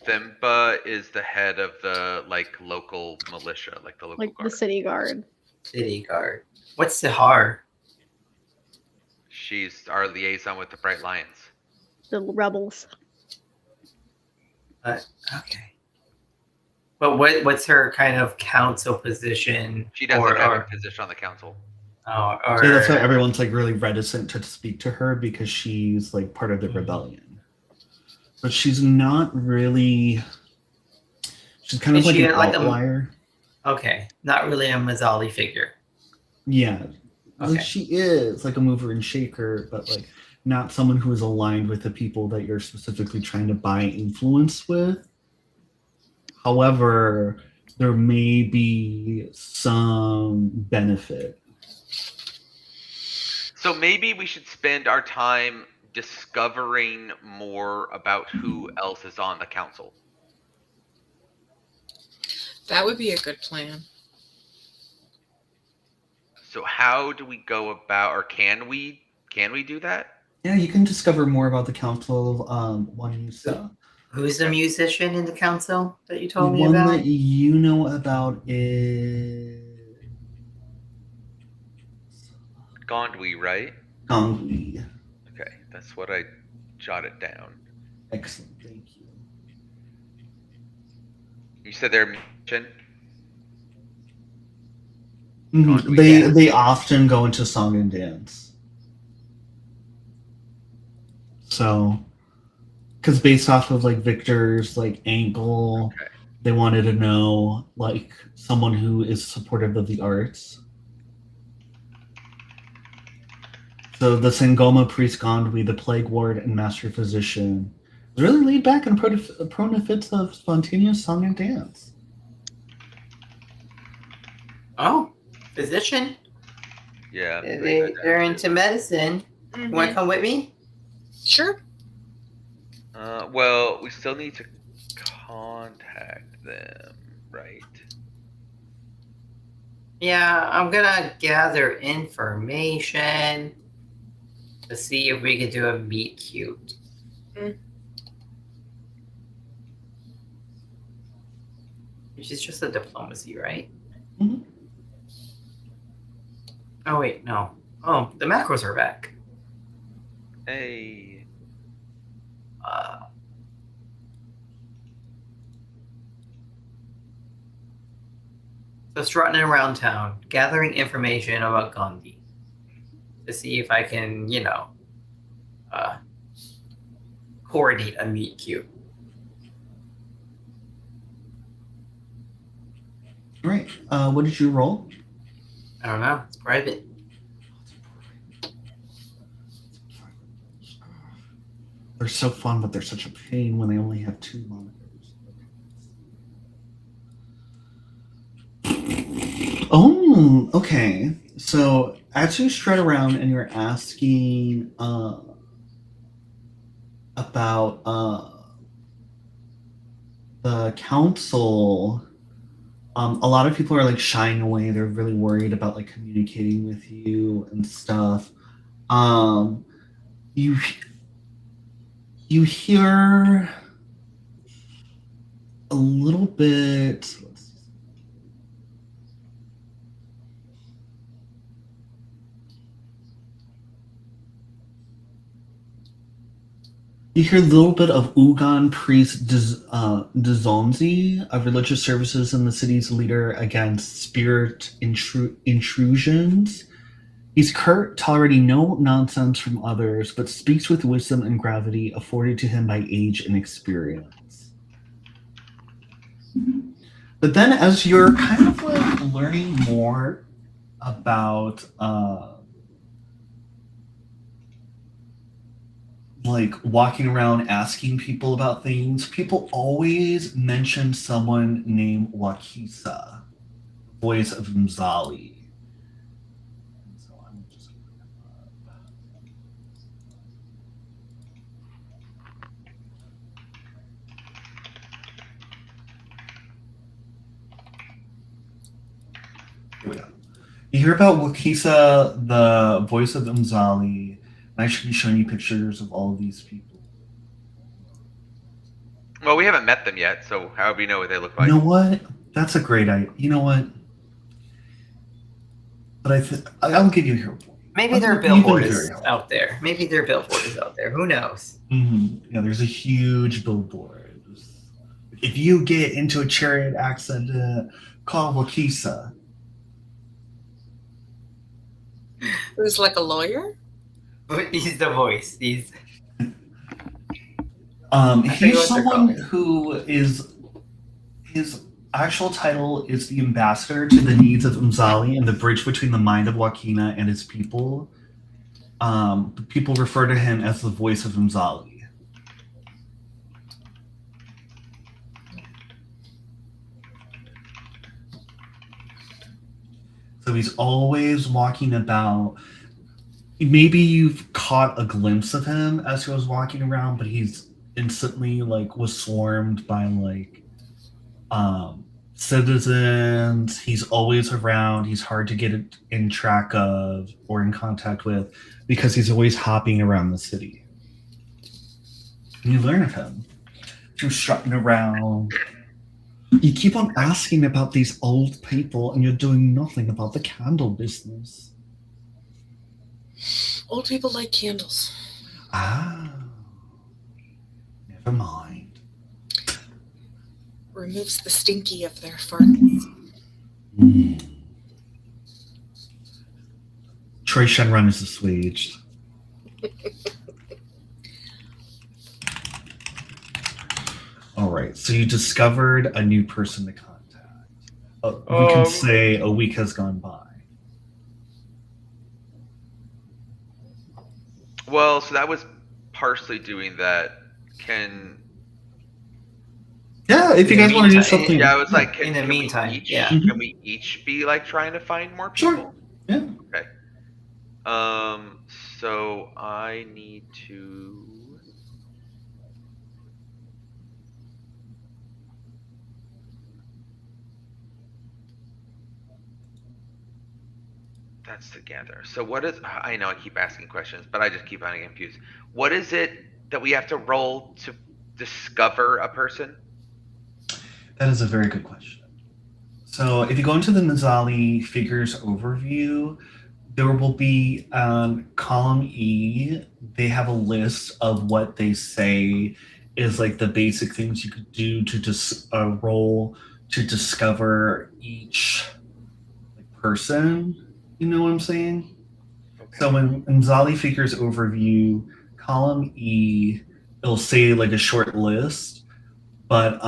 Themba is the head of the like local militia, like the local
Like
guard.
the city guard.
City guard. What's Sahar?
She's our liaison with the Bright Lions.
The rebels.
Okay. But what's her kind of council position?
She doesn't have a position on the council.
Or
So that's why everyone's like really reticent to speak to her because she's like part of the rebellion. But she's not really. She's kind of like an outlier.
Okay, not really a Mazzali figure.
Yeah,
Okay.
like she is like a mover and shaker, but like not someone who is aligned with the people that you're specifically trying to buy influence with. However, there may be some benefit.
So maybe we should spend our time discovering more about who else is on the council.
That would be a good plan.
So how do we go about, or can we do that?
Yeah, you can discover more about the council of Wanisa.
Who's the musician in the council that you
The
told me
one
about?
that you know about is
Gondwi, right?
Gongli.
Okay, that's what I jotted down.
Excellent, thank you.
You said they're musician?
Mhm. They often go into song and dance. So, because based off of like Victor's like ankle,
Okay.
they wanted to know like someone who is supportive of the arts. So the Sangoma priest Gondwi, the plague ward and master physician, is really laid back and prone to fits of spontaneous song and dance.
Oh, physician.
Yeah.
They're into medicine.
Mhm.
Want to come with me?
Sure.
Well, we still need to contact them, right?
Yeah, I'm gonna gather information to see if we can do a meet cute. Which is just a diplomacy, right?
Mhm.
Oh wait, no. Oh, the macros are back.
Hey.
So strutting around town, gathering information about Gandhi to see if I can, coordinate a meet cute.
All right. What did you roll?
I don't know. It's private.
They're so fun, but they're such a pain when they only have 2 monikers. Oh, okay. So as you strut around and you're asking about the council, a lot of people are like shying away. They're really worried about like communicating with you and stuff. You hear a little bit. You hear a little bit of Ugan priest Dzonzi of religious services and the city's leader against spirit intrusions. He's curt, tolerating no nonsense from others, but speaks with wisdom and gravity afforded to him by age and experience. But then as you're kind of like learning more about like walking around asking people about things, people always mention someone named Wakisa, voice of Mzali. So I'm just here we go. You hear about Wakisa, the voice of Mzali. I should be showing you pictures of all of these people.
Well, we haven't met them yet, so how do we know what they look like?
You know what? That's a great idea. You know what? But I'll give you here.
Maybe their billboard is out there. Maybe their billboard is out there. Who knows?
Mm-hmm. Yeah, there's a huge billboard. If you get into a chariot accident, call Wakisa.
Who's like a lawyer?
He's the voice. He's
someone who is, his actual title is the ambassador to the needs of Umzali and the bridge between the mind of Wakina and his people. People refer to him as the voice of Mzali. So he's always walking about. Maybe you've caught a glimpse of him as he was walking around, but he's instantly like was swarmed by like citizens. He's always around. He's hard to get in track of or in contact with because he's always hopping around the city. And you learn of him. You're strutting around. You keep on asking about these old people, and you're doing nothing about the candle business.
Old people like candles.
Ah, never mind.
Removes the stinky of their farts.
Troy Shenron is assuaged. All right, so you discovered a new person to contact. We can say a week has gone by.
Well, so that was partially doing that.
Yeah, if you guys want to do something.
Yeah, I was like,
in the meantime,
can we each be like trying to find more people?
Sure. Yeah.
Okay. So I need to. That's together. So what is? I know I keep asking questions, but I just keep on getting confused. What is it that we have to roll to discover a person?
That is a very good question. So if you go into the Nizali figures overview, there will be column E. They have a list of what they say is like the basic things you could do to just roll to discover each person. You know what I'm saying? Okay. So in Nizali figures overview, column E, it'll say like a short list, but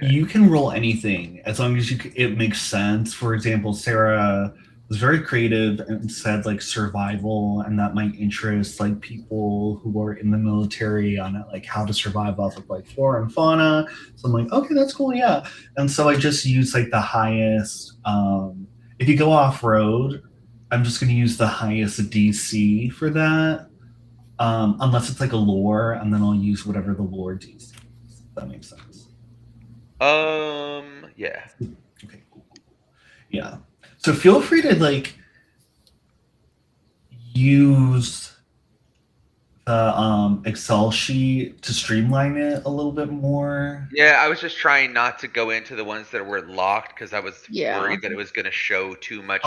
you can roll anything as long as it makes sense. For example, Sarah was very creative and said like survival, and that might interest like people who are in the military on it, like how to survive off of like flora and fauna. So I'm like, okay, that's cool, yeah. And so I just use like the highest. If you go off road, I'm just going to use the highest DC for that, unless it's like a lore, and then I'll use whatever the lore DC is. If that makes sense.
Yeah.
Okay, cool. Yeah. So feel free to like use the Excel sheet to streamline it a little bit more.
Yeah, I was just trying not to go into the ones that were locked because I was worried that it was going to show too much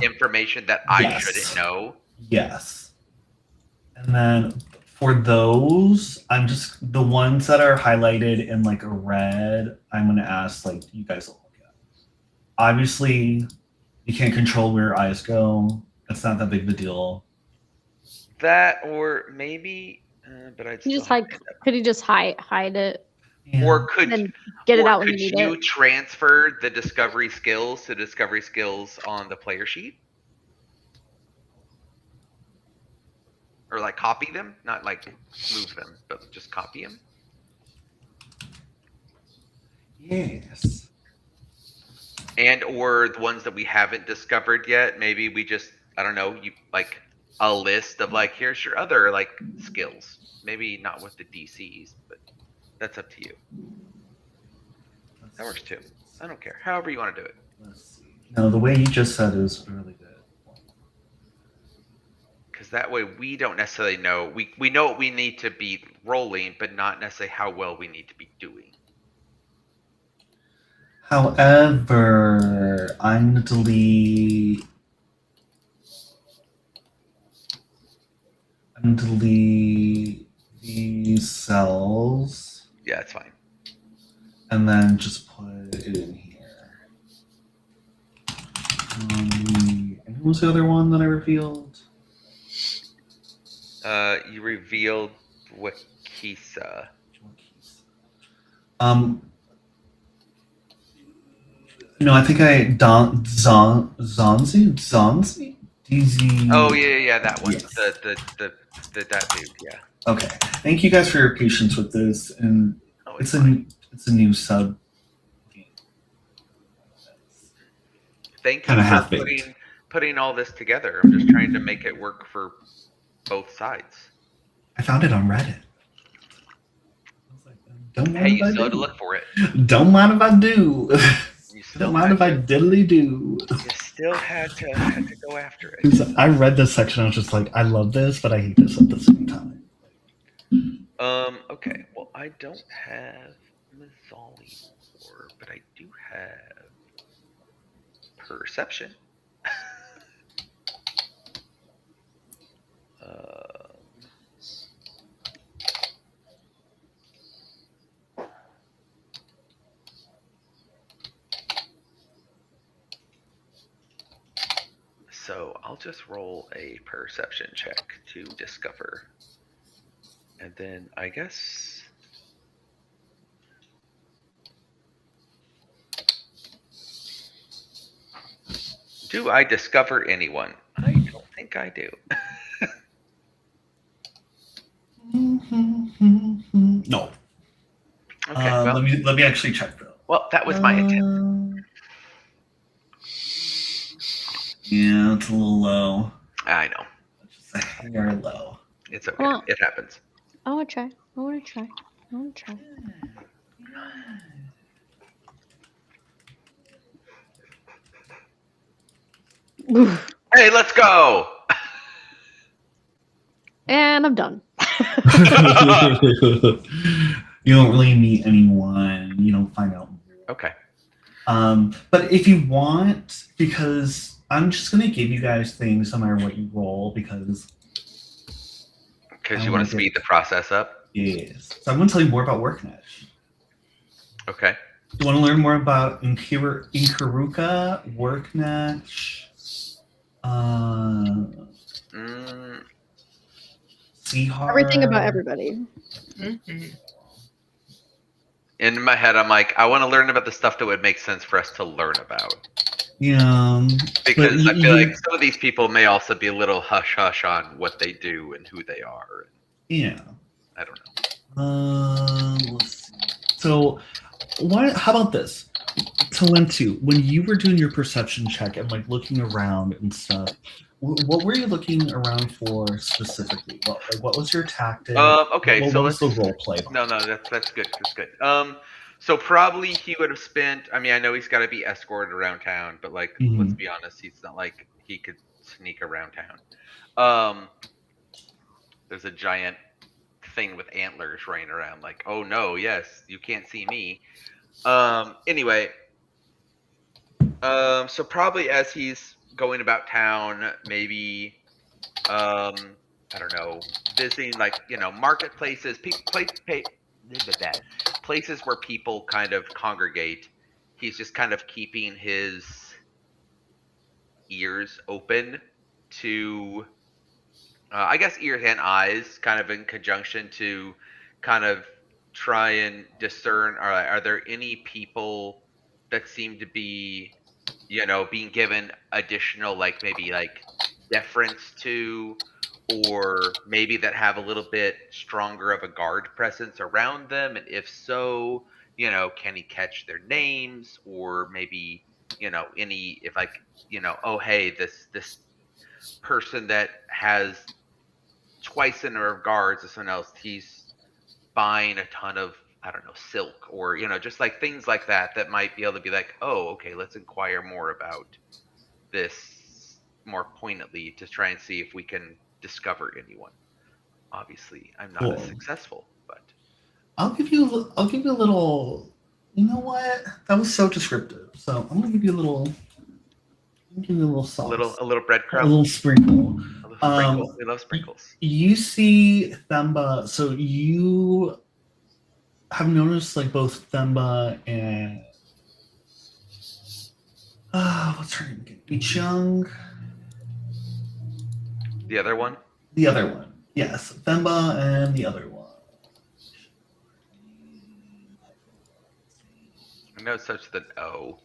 information that I shouldn't know.
Yes. And then for those, I'm just the ones that are highlighted in like a red, I'm going to ask like you guys to look at. Obviously, you can't control where your eyes go. It's not that big of a deal.
That or maybe, but I'd still
could you just hide it?
Yeah.
Or could
get it out when you need it?
Could you transfer the discovery skills to discovery skills on the player sheet? Or like copy them, not like move them, but just copy them.
Yes.
And or the ones that we haven't discovered yet, maybe we just, I don't know, you like a list of like, here's your other like skills. Maybe not with the DCs, but that's up to you. That works too. I don't care. However you want to do it.
Let's see. No, the way you just said is really good.
Because that way we don't necessarily know. We know what we need to be rolling, but not necessarily how well we need to be doing.
However, I'm going to delete these cells.
Yeah, it's fine.
And then just put it in here. And who was the other one that I revealed?
You revealed Wakisa.
No, I think Zonzi? DZ.
Oh yeah, that one.
Yes.
That dude. Yeah.
Okay. Thank you guys for your patience with this, and
Oh,
it's
fine.
a new sub.
Thank you
Kinda
for
half-baked.
putting all this together. I'm just trying to make it work for both sides.
I found it on Reddit. I was like, don't
Hey,
mind
you
if I
still had to
do.
look for it.
Don't mind if I do.
You still
Don't mind
had
if I
to.
diddly do.
You still had to go after it.
'Cause I read this section. I was just like, I love this, but I hate this at the same time.
Okay. Well, I don't have Mazzoli more, but I do have Perception. So I'll just roll a perception check to discover. And then I guess... Do I discover anyone? I don't think I do.
No.
Okay, well,
let me actually check though.
well, that was my intent.
Yeah, it's a little low.
I know.
Just a hair low.
It's okay.
Well-
It happens.
I want to try. I want to try. I want to try. Oof.
Hey, let's go!
And I'm done.
You don't really meet anyone. You don't find out.
Okay.
But if you want, because I'm just gonna give you guys things no matter what you roll, because
You want to speed the process up?
yes. So I'm gonna tell you more about Worknesh.
Okay.
You want to learn more about Inkaruka, Worknesh, Seahar.
Everything about everybody.
Mm-hmm.
In my head, I'm like, I want to learn about the stuff that would make sense for us to learn about.
Yeah.
Because I feel like some of these people may also be a little hush-hush on what they do and who they are.
Yeah.
I don't know.
Let's see. So, how about this? Talentu, when you were doing your perception check and like looking around and stuff, what were you looking around for specifically? What was your tactic?
Okay,
what
so
was
let's
the role play?
No, that's good. That's good. So probably he would have spent. I mean, I know he's got to be escorted around town, but like, let's be honest, he's not like he could sneak around town. There's a giant thing with antlers running around. Like, oh no, yes, you can't see me. Anyway, so probably as he's going about town, maybe, I don't know, visiting like marketplaces, places where people kind of congregate. He's just kind of keeping his ears open to, I guess, ears and eyes, kind of in conjunction to kind of try and discern, are there any people that seem to be, being given additional, like maybe like deference to, or maybe that have a little bit stronger of a guard presence around them, and if so, can he catch their names, or maybe any, if like, oh hey, this person that has twice the number of guards as someone else, he's buying a ton of, I don't know, silk, or just like things like that might be able to be like, oh, okay, let's inquire more about this more pointedly to try and see if we can discover anyone. Obviously, I'm not as successful, but
I'll give you a little. You know what? That was so descriptive. So I'm gonna give you a little. Give you a little sauce.
a little breadcrumb,
a little sprinkle.
We love sprinkles.
You see Themba. So you have noticed like both Themba and what's her name again? Ichung.
The other one?
The other one. Yes. Themba and the other one.
I know it's such an O.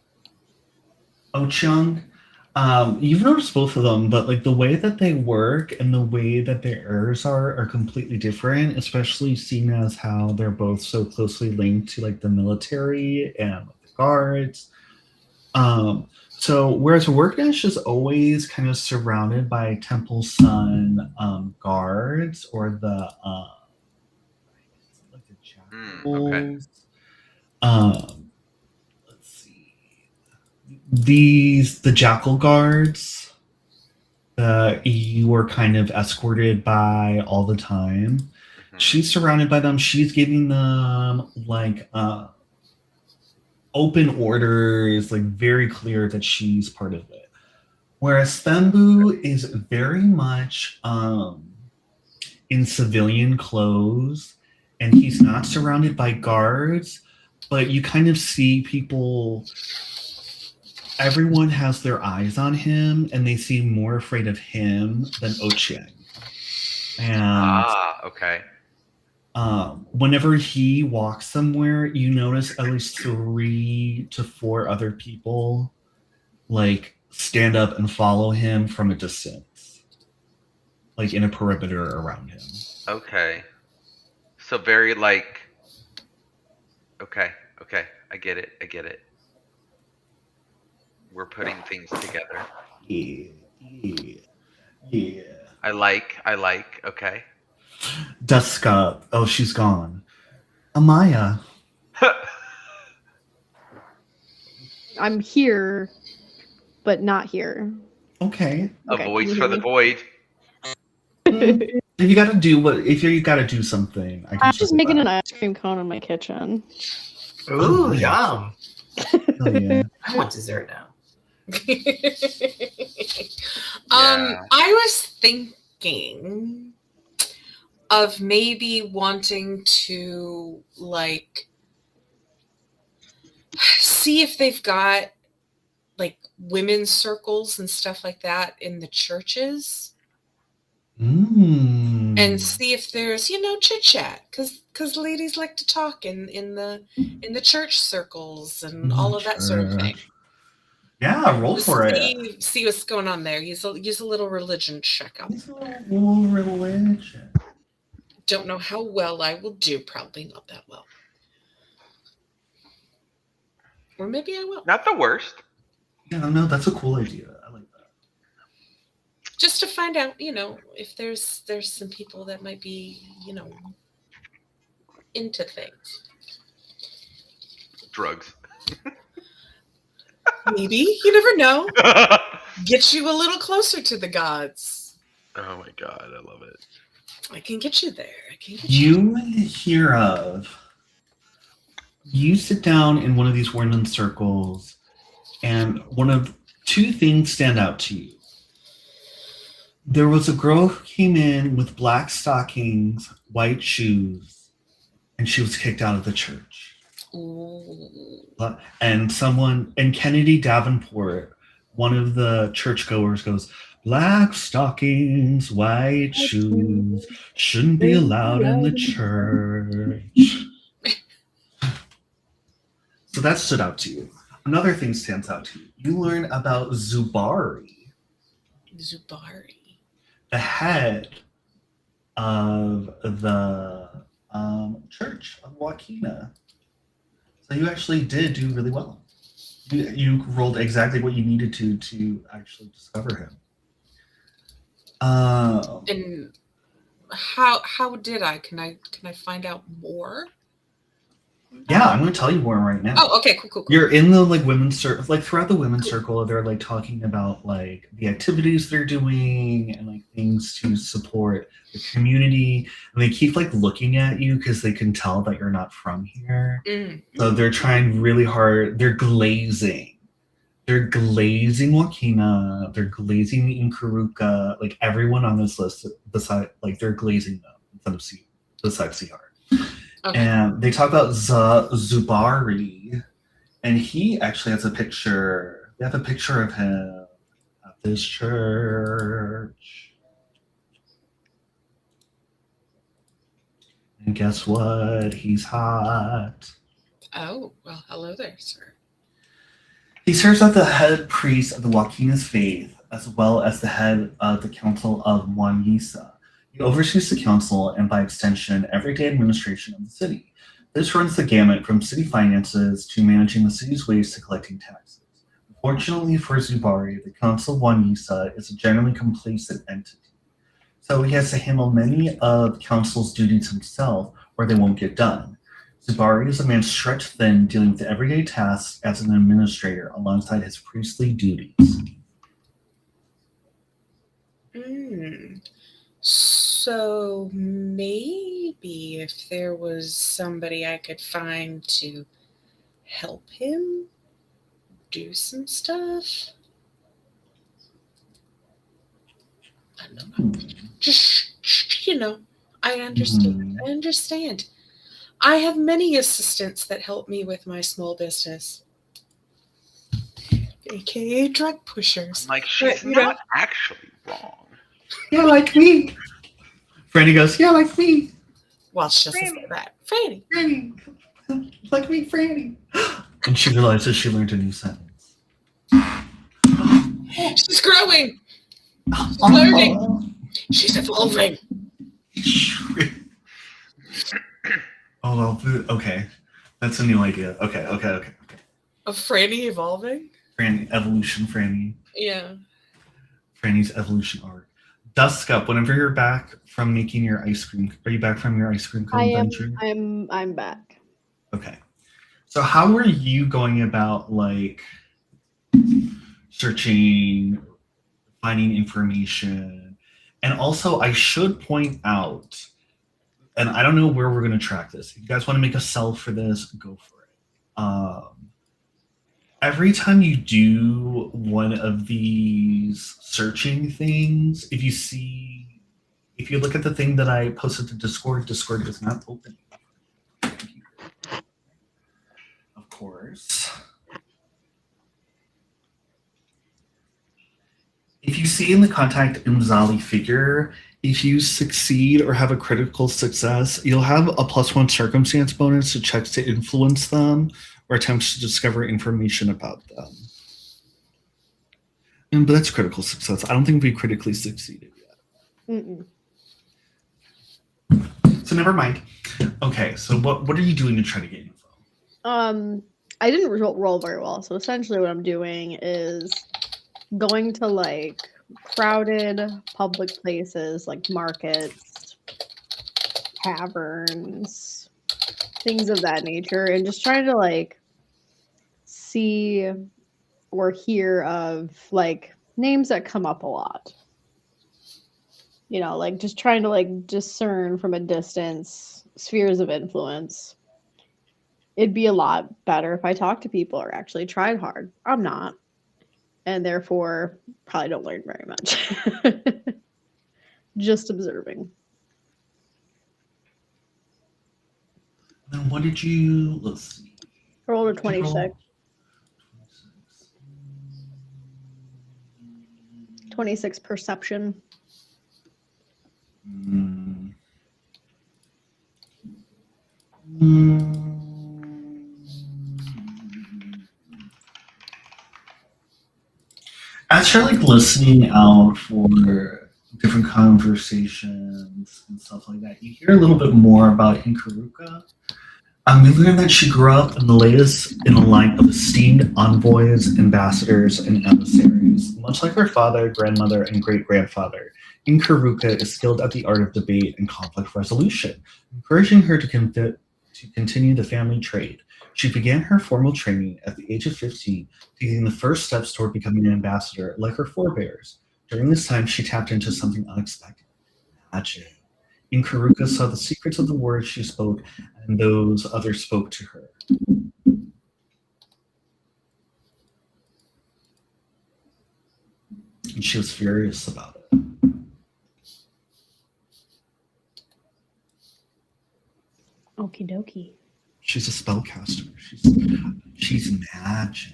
Ochung. You've noticed both of them, but like the way that they work and the way that their errors are completely different, especially seeing as how they're both so closely linked to like the military and like, the guards. So whereas Workdash is always kind of surrounded by Temple Sun guards or the like the
Okay.
jackals. Let's see. The jackal guards you were kind of escorted by all the time.
Mhm.
She's surrounded by them. She's giving them like open orders, like very clear that she's part of it. Whereas Thembu is very much in civilian clothes, and he's not surrounded by guards, but you kind of see people. Everyone has their eyes on him, and they seem more afraid of him than Ochieng. And
Okay.
whenever he walks somewhere, you notice at least 3 to 4 other people like stand up and follow him from a distance, like in a perimeter around him.
Okay. So very like. Okay. I get it. We're putting things together.
Yeah.
I like. Okay.
Duska. Oh, she's gone. Amaya.
I'm here, but not here.
Okay.
A
Okay,
voice
can you
for
hear
the void.
me?
If you gotta do what, if you gotta do something, I can
I'm just
circle
making
back.
an ice cream cone in my kitchen.
Ooh,
nice.
yum.
Oh yeah.
I want dessert now.
I was thinking of maybe wanting to like see if they've got like women's circles and stuff like that in the churches and see if there's chit chat because ladies like to talk in the church circles and all of that sort of thing.
Yeah, roll for it.
See what's going on there. Use a little religion checkup.
Roll religion.
Don't know how well I will do. Probably not that well. Or maybe I will.
Not the worst.
Yeah, no, that's a cool idea. I like that.
Just to find out, if there's some people that might be, into things.
Drugs.
Maybe. You never know. Get you a little closer to the gods.
Oh my god, I love it.
I can get you there.
You sit down in one of these women's circles, and one of 2 things stand out to you. There was a girl who came in with black stockings, white shoes, and she was kicked out of the church.
Ooh.
And Kennedy Davenport, one of the churchgoers, goes, "Black stockings, white shoes, shouldn't be allowed in the church." So that stood out to you. Another thing stands out to you. You learn about Zubari, the head of the church of Joaquina. So you actually did do really well. You rolled exactly what you needed to actually discover him.
And how did I? Can I find out more?
Yeah, I'm going to tell you more right now.
Oh, okay, cool.
You're in the women's circle, throughout the women's circle, they're talking about the activities they're doing and things to support the community, and they keep looking at you because they can tell that you're not from here. So they're trying really hard. They're glazing Joaquina, they're glazing Inkaruka, everyone on this list beside they're glazing them besides Sihar. Okay. And they talk about Zubari, and he actually has a picture. They have a picture of him at this church. And guess what? He's hot.
Oh, well, hello there, sir.
He serves as the head priest of the Joaquin's faith, as well as the head of the Council of Juan Yisa. He oversees the council and, by extension, everyday administration of the city. This runs the gamut from city finances to managing the city's ways to collecting taxes. Fortunately for Zubari, the Council of Juan Yisa is a generally complacent entity. So he has to handle many of council's duties himself, or they won't get done. Zubari is a man stretched thin, dealing with everyday tasks as an administrator alongside his priestly duties.
So maybe if there was somebody I could find to help him do some stuff. I don't know. Just, I understand. I understand. I have many assistants that help me with my small business. AKA drug pushers.
Like, she's not actually wrong.
Yeah, like me. Franny goes, yeah, like me.
Well, she doesn't say that. Franny.
Franny. Like me, Franny. And she realizes she learned a new sentence.
She's growing. She's learning. She's evolving.
Oh, well, okay. That's a new idea. Okay.
Of Franny evolving?
Franny, evolution, Franny.
Yeah.
Franny's evolution arc. Dusk up. Whenever you're back from making your ice cream, are you back from your ice cream cone adventure?
I'm back.
Okay. So how are you going about like searching, finding information? And also, I should point out, and I don't know where we're going to track this. If you guys want to make a sell for this, go for it. Every time you do one of these searching things, if you look at the thing that I posted to Discord is not open. Of course. If you see in the contact Umzali figure, if you succeed or have a critical success, you'll have a +1 circumstance bonus to checks to influence them or attempts to discover information about them. But that's critical success. I don't think we critically succeeded yet. So never mind. Okay, so what are you doing to try to get info?
I didn't roll very well, so essentially what I'm doing is going to like crowded public places like markets, taverns, things of that nature, and just trying to like see or hear of like names that come up a lot. Like just trying to like discern from a distance spheres of influence. It'd be a lot better if I talked to people or actually tried hard. I'm not. And therefore, probably don't learn very much. Just observing.
Then what did you, let's see.
I rolled a 26. 26 perception.
As you're like listening out for different conversations and stuff like that, you hear a little bit more about Inkaruka. We learned that she grew up in the latest in a line of esteemed envoys, ambassadors, and emissaries. Much like her father, grandmother, and great-grandfather, Inkaruka is skilled at the art of debate and conflict resolution, encouraging her to continue the family trade. She began her formal training at the age of 15, taking the first steps toward becoming an ambassador like her forebears. During this time, she tapped into something unexpected: magic. Inkaruka saw the secrets of the words she spoke, and those others spoke to her. And she was furious about it.
Okie dokie.
She's a spellcaster. She's magic.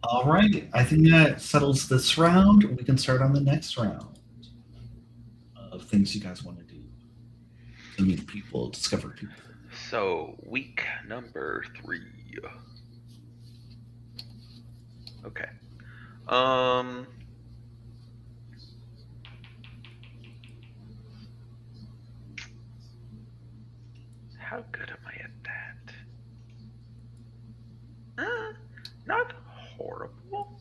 All right. I think that settles this round. We can start on the next round of things you guys want to do. to meet people, discover people.
So, week number 3. Okay. How good am I at that? Not horrible.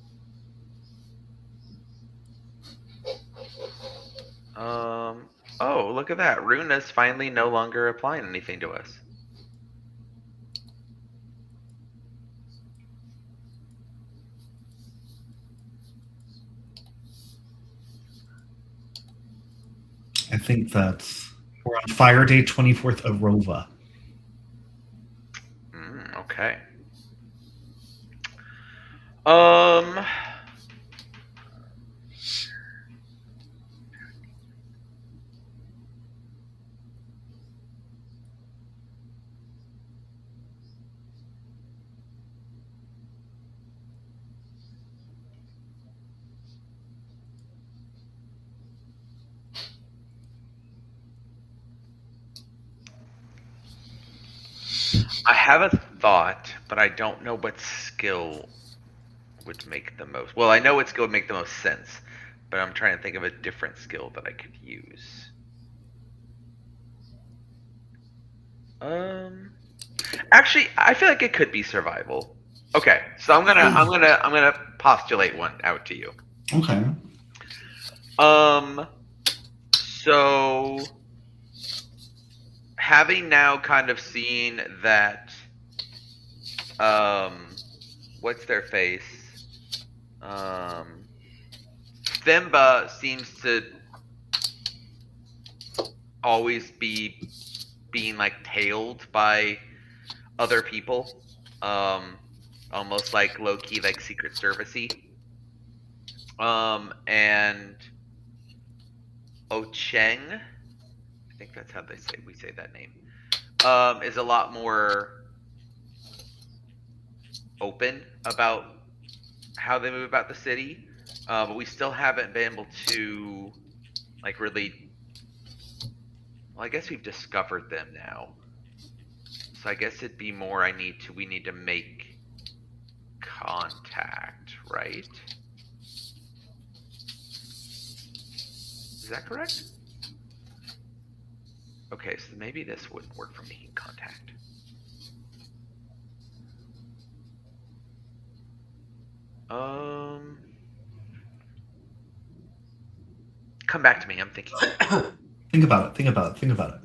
Oh, look at that. Runa's finally no longer applying anything to us.
I think that's we're on Fire Day 24th Arova.
Okay. I have a thought, but I don't know what skill would make the most. Well, I know what skill would make the most sense, but I'm trying to think of a different skill that I could use. Actually, I feel like it could be survival. Okay, so I'm gonna postulate one out to you.
Okay.
So having now kind of seen that, what's their face? Thimba seems to always be being like tailed by other people, almost like low-key like Secret Service-y. And Ocheng, I think that's how we say that name, is a lot more open about how they move about the city, but we still haven't been able to like really. Well, I guess we've discovered them now, so I guess it'd be more. We need to make contact, right? Is that correct? Okay, so maybe this wouldn't work for making contact. Come back to me. I'm thinking.
Think about it.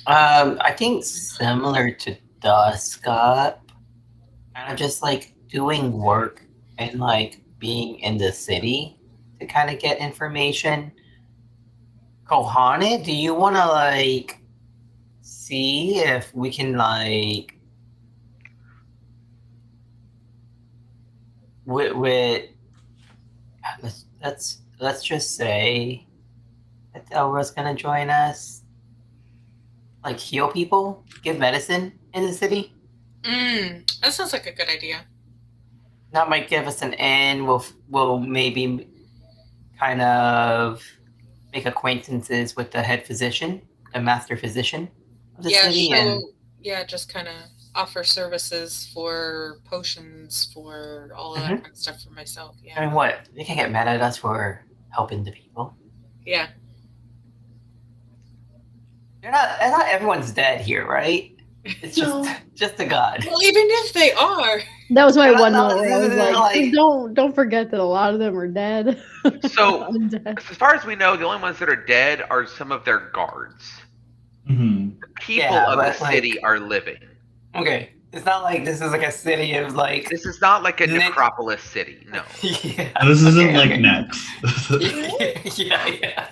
I think similar to Duskup, kind of just like doing work and like being in the city to kind of get information. Kohane, do you want to like see if we can like with let's just say that Elra's gonna join us, like heal people, give medicine in the city.
That sounds like a good idea.
That might give us an in. We'll maybe kind of make acquaintances with the head physician, the master physician of the city.
Just kind of offer services for potions, for all of that kind of stuff for myself. Yeah.
I mean, what? They can't get mad at us for helping the people.
Yeah.
Not everyone's dead here, right? It's just a god.
Well, even if they are.
That was my one note where I was like, don't forget that a lot of them are dead.
So, as far as we know, the only ones that are dead are some of their guards.
Mm-hmm.
The people of the city are living.
Okay. It's not like this is like a city of like...
This is not like a necropolis city, no.
Yeah. This isn't like Nex.
Yeah.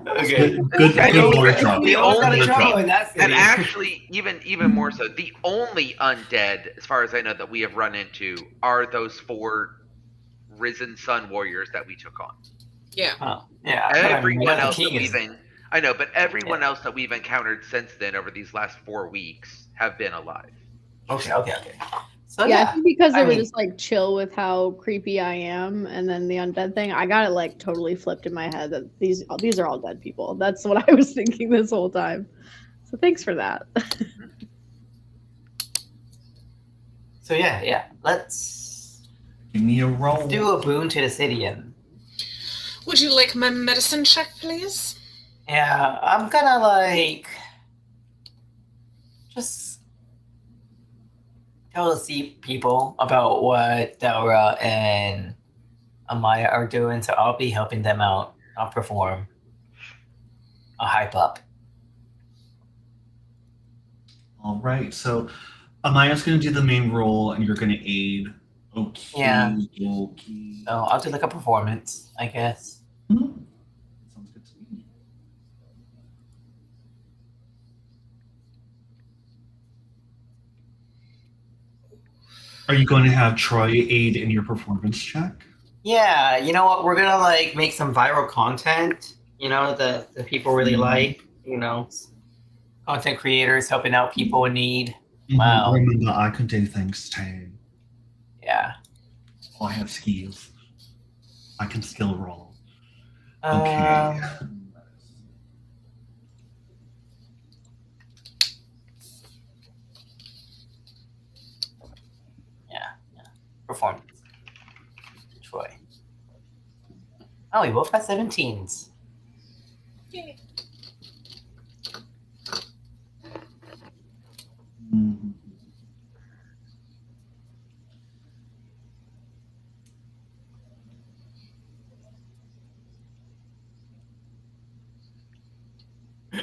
Okay. Good
and actually, even more so, the only undead, as far as I know, that we have run into are those 4 risen sun warriors that we took on.
Yeah.
Oh, yeah.
Everyone else that we've encountered since then over these last 4 weeks have been alive.
Okay. So
Yeah, I
yeah,
think because they
I
were
mean,
just like chill with how creepy I am, and then the undead thing, I got it like totally flipped in my head that these are all dead people. That's what I was thinking this whole time. So thanks for that.
so yeah. Let's
Give me a roll.
do a boon to the city, and
Would you like my medicine check, please?
yeah, I'm gonna like just tell the people about what Dora and Amaya are doing, so I'll be helping them out. I'll perform a hype up.
All right. So Amaya's going to do the main role, and you're going to aid. Okay.
Yeah.
Okay.
So I'll do like a performance, I guess.
Mhm. Sounds good to me. Are you going to have Troy aid in your performance check?
Yeah, you know what? We're gonna like make some viral content. You know, the people really like. You know, content creators helping out people in need. Wow.
Remember, I can do things too.
Yeah.
I have skills. I can skill roll.
Um,
Okay.
yeah. Performance. Troy. Oh, we both got 17s.
Yay.
Mhm.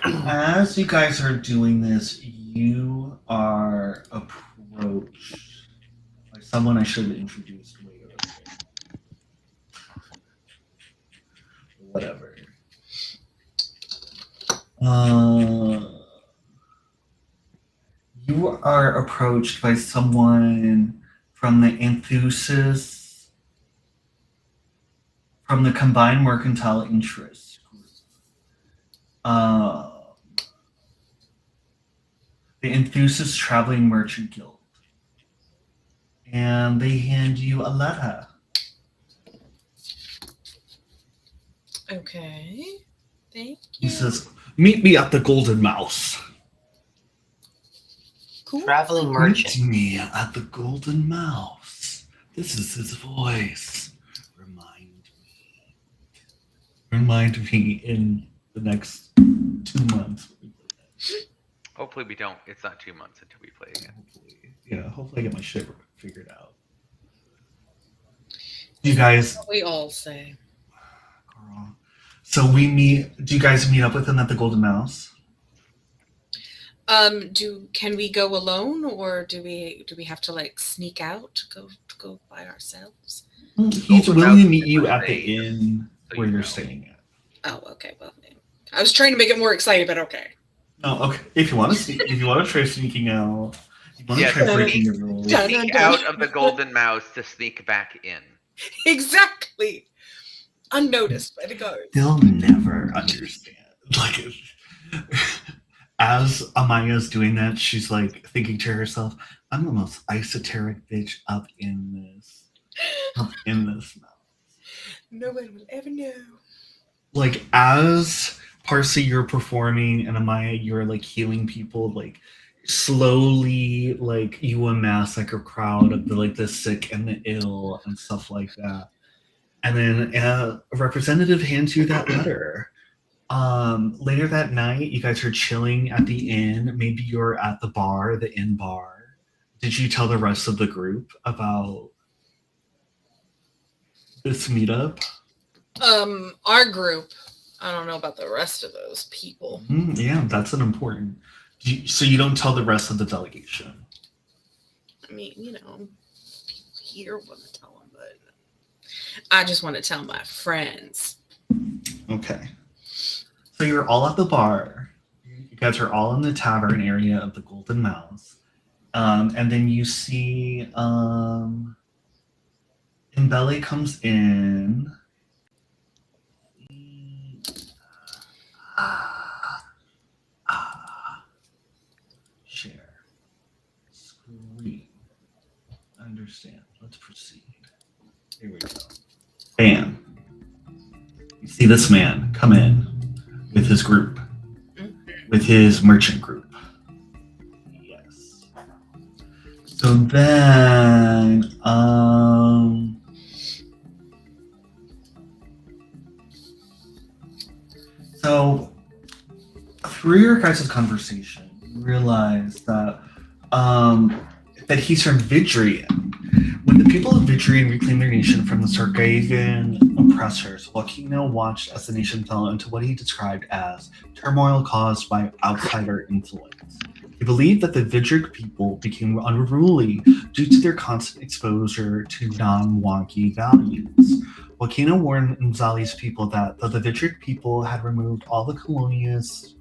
As you guys are doing this, you are approached by someone I should have introduced way earlier. Whatever. You are approached by someone from the enthusiasts from the Combined Mercantile Interest Group. The Enthusiast Traveling Merchant Guild. And they hand you a letter.
Okay. Thank
He
you.
says, "Meet me at the Golden Mouse."
Cool.
Traveling
Meet
merchant.
me at the Golden Mouse. This is his voice. Remind me in the next 2 months.
Hopefully we don't. It's not 2 months until we play again.
Hopefully I get my shit figured out. You guys,
We all say.
girl. So we meet. Do you guys meet up with him at the Golden Mouse?
Can we go alone, or do we have to like sneak out, go by ourselves?
He's
Golden
willing
Mouse
to meet
is
you
my
at the
face,
inn
so
where
you
you're
know.
staying at.
Oh, okay. Well, I was trying to make it more exciting, but okay.
No, okay. If you want to sneak, if you want to try sneaking out, you want to
Yes,
try breaking the rules.
Dun,
Sneak
dun.
out of the Golden Mouse to sneak back in.
Exactly. Unnoticed by the guards.
They'll never understand. Like, as Amaya's doing that, she's like thinking to herself, "I'm the most esoteric bitch up in this mouse."
No one will ever know.
Like, as Parsi, you're performing, and Amaya, you're like healing people. Like, slowly, like you amass like a crowd of the sick and the ill and stuff like that. And then a representative hands you that letter. Later that night, you guys are chilling at the inn. Maybe you're at the bar, the inn bar. Did you tell the rest of the group about this meetup?
Our group. I don't know about the rest of those people.
Yeah, that's an important. So you don't tell the rest of the delegation.
I mean, people here want to tell them, but I just want to tell my friends.
Okay. So you're all at the bar. You guys are all in the tavern area of the Golden Mouse. And then you see Mbele comes in. Share screen. understand. Let's proceed. Here we go. Bam. You see this man come in with his group, with his merchant group. Yes. So then, so through your guys' conversation, you realize that that he's from Vidrian. When the people of Vidrian reclaimed their nation from the Sargavan oppressors, Joaquino watched as the nation fell into what he described as turmoil caused by outsider influence. He believed that the Vidric people became unruly due to their constant exposure to non-wonky values. Joaquino warned Mzali's people that though the Vidric people had removed all the colonialist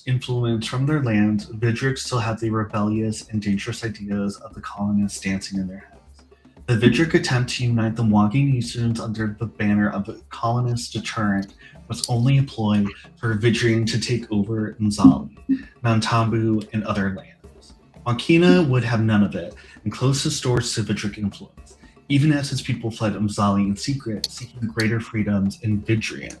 influence from their lands, Vidric still had the rebellious and dangerous ideas of the colonists dancing in their heads. The Vidric attempt to unite the Wonky nations under the banner of a colonist deterrent was only a ploy for Vidrian to take over Mzali, Mount Tambu, and other lands. Joaquina would have none of it and closed his doors to Vidric influence, even as his people fled Mzali in secret, seeking greater freedoms in Vidrian.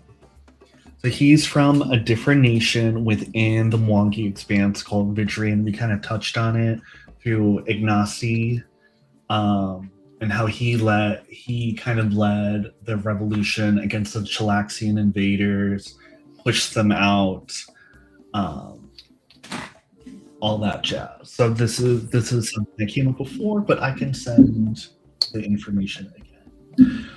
So he's from a different nation within the Wonky expanse called Vidrian. We kind of touched on it through Ignacy, and how he kind of led the revolution against the Chilaxian invaders, pushed them out, all that jazz. So this is something that came up before, but I can send the information again.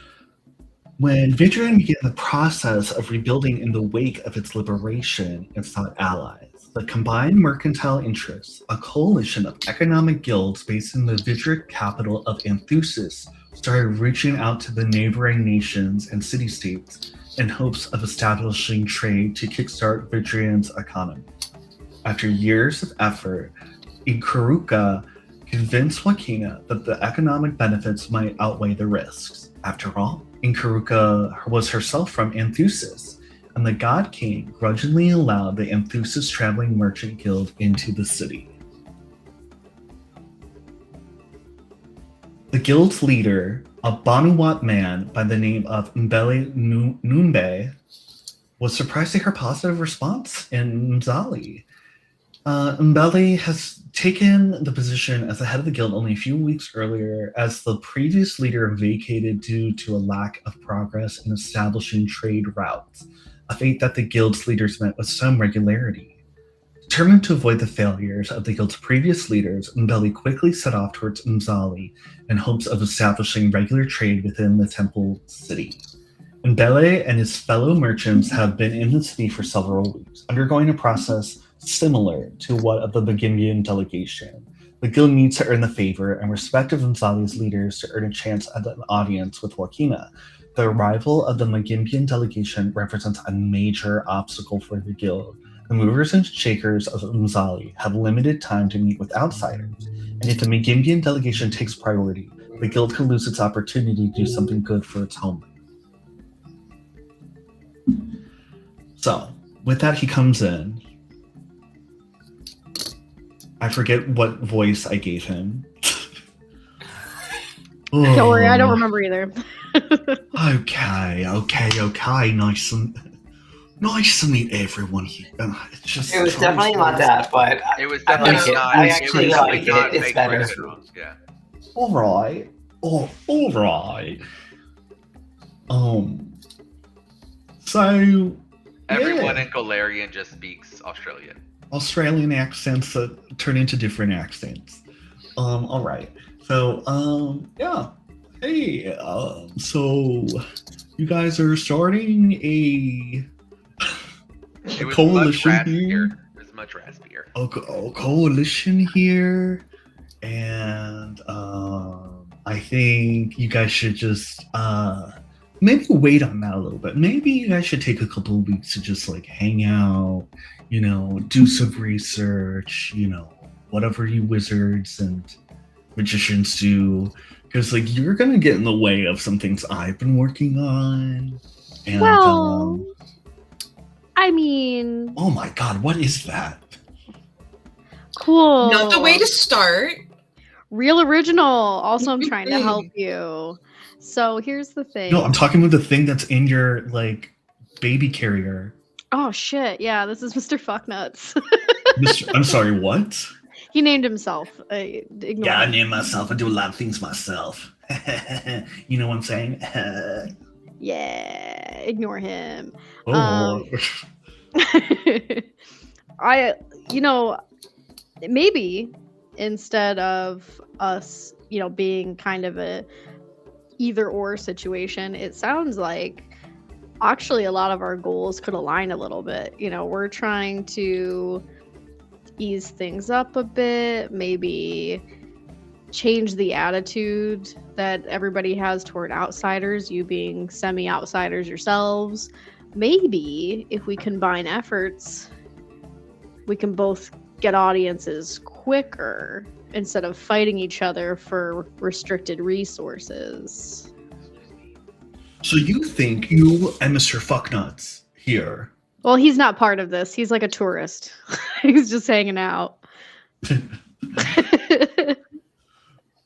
When Vidrian began the process of rebuilding in the wake of its liberation, it sought allies. The Combined Mercantile Interests, a coalition of economic guilds based in the Vidric capital of Anthusis, started reaching out to the neighboring nations and city-states in hopes of establishing trade to kickstart Vidrian's economy. After years of effort, Inkaruka convinced Joaquina that the economic benefits might outweigh the risks. After all, Inkaruka was herself from Anthusis, and the God King grudgingly allowed the Anthusis Traveling Merchant Guild into the city. The guild's leader, a Banuat man by the name of Mbele Numbe, was surprised at her positive response in Mzali. Mbele has taken the position as the head of the guild only a few weeks earlier, as the previous leader vacated due to a lack of progress in establishing trade routes, a fate that the guild's leaders met with some regularity. Determined to avoid the failures of the guild's previous leaders, Mbele quickly set off towards Mzali in hopes of establishing regular trade within the temple city. Mbele and his fellow merchants have been in the city for several weeks, undergoing a process similar to what of the Magimbian delegation. The guild needs to earn the favor and respect of Mzali's leaders to earn a chance at an audience with Joaquina. The arrival of the Magimbian delegation represents a major obstacle for the guild. The movers and shakers of Mzali have limited time to meet with outsiders, and if the Magimbian delegation takes priority, the guild could lose its opportunity to do something good for its homeland. So, with that, he comes in. I forget what voice I gave him.
Don't worry, I don't remember either.
Okay. Nice to meet everyone here.
It was definitely not that, but
It was
I like
definitely
it.
not.
I
It
actually
was
like
not
it. It's
fake
better.
Christmas, yeah.
All right. So
Everyone
yeah.
in Galarian just speaks Australian.
Australian accents that turn into different accents. All right. So, yeah. Hey, so you guys are starting a
It was
coalition
much
here.
raspier. It was much raspier.
A coalition here, and I think you guys should just maybe wait on that a little bit. Maybe you guys should take a couple of weeks to just like hang out, do some research, whatever you wizards and magicians do, because like you're gonna get in the way of some things I've been working on. And
Well, I mean,
oh my god, what is that?
cool.
Not the way to start.
Real original. Also, I'm trying to help you. So here's the thing.
No, I'm talking about the thing that's in your like baby carrier.
Oh shit! Yeah, this is Mr. Fucknuts.
I'm sorry, what?
He named himself. Ignore
Yeah, I
him.
name myself. I do a lot of things myself. You know what I'm saying?
Yeah, ignore him.
Oh,
Maybe instead of us, being kind of a either or situation, it sounds like actually a lot of our goals could align a little bit. We're trying to ease things up a bit, maybe change the attitude that everybody has toward outsiders, you being semi-outsiders yourselves. Maybe if we combine efforts, we can both get audiences quicker instead of fighting each other for restricted resources.
so you think you and Mr. Fucknuts here?
Well, he's not part of this. He's like a tourist. He's just hanging out.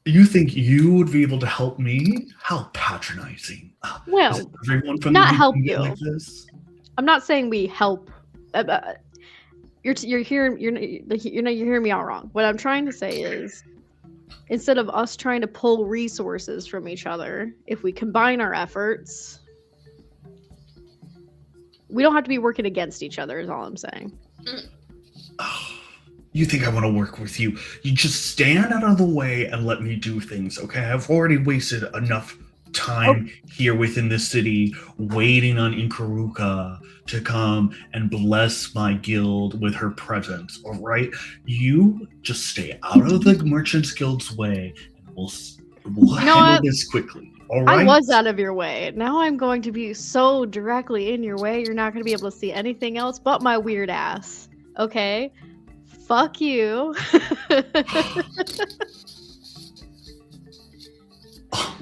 You think you would be able to help me? How patronizing!
Well,
Is everyone from
not
the
help
UK
you.
like this?
I'm not saying we help. You're hearing me all wrong. What I'm trying to say is, instead of us trying to pull resources from each other, if we combine our efforts, we don't have to be working against each other. Is all I'm saying.
You think I want to work with you? You just stand out of the way and let me do things, okay? I've already wasted enough time here within the city waiting on Inkaruka to come and bless my guild with her presence, all right? You just stay out of the Merchants Guild's way and we'll handle this quickly, all right?
I was out of your way. Now I'm going to be so directly in your way, you're not going to be able to see anything else but my weird ass, okay? Fuck you.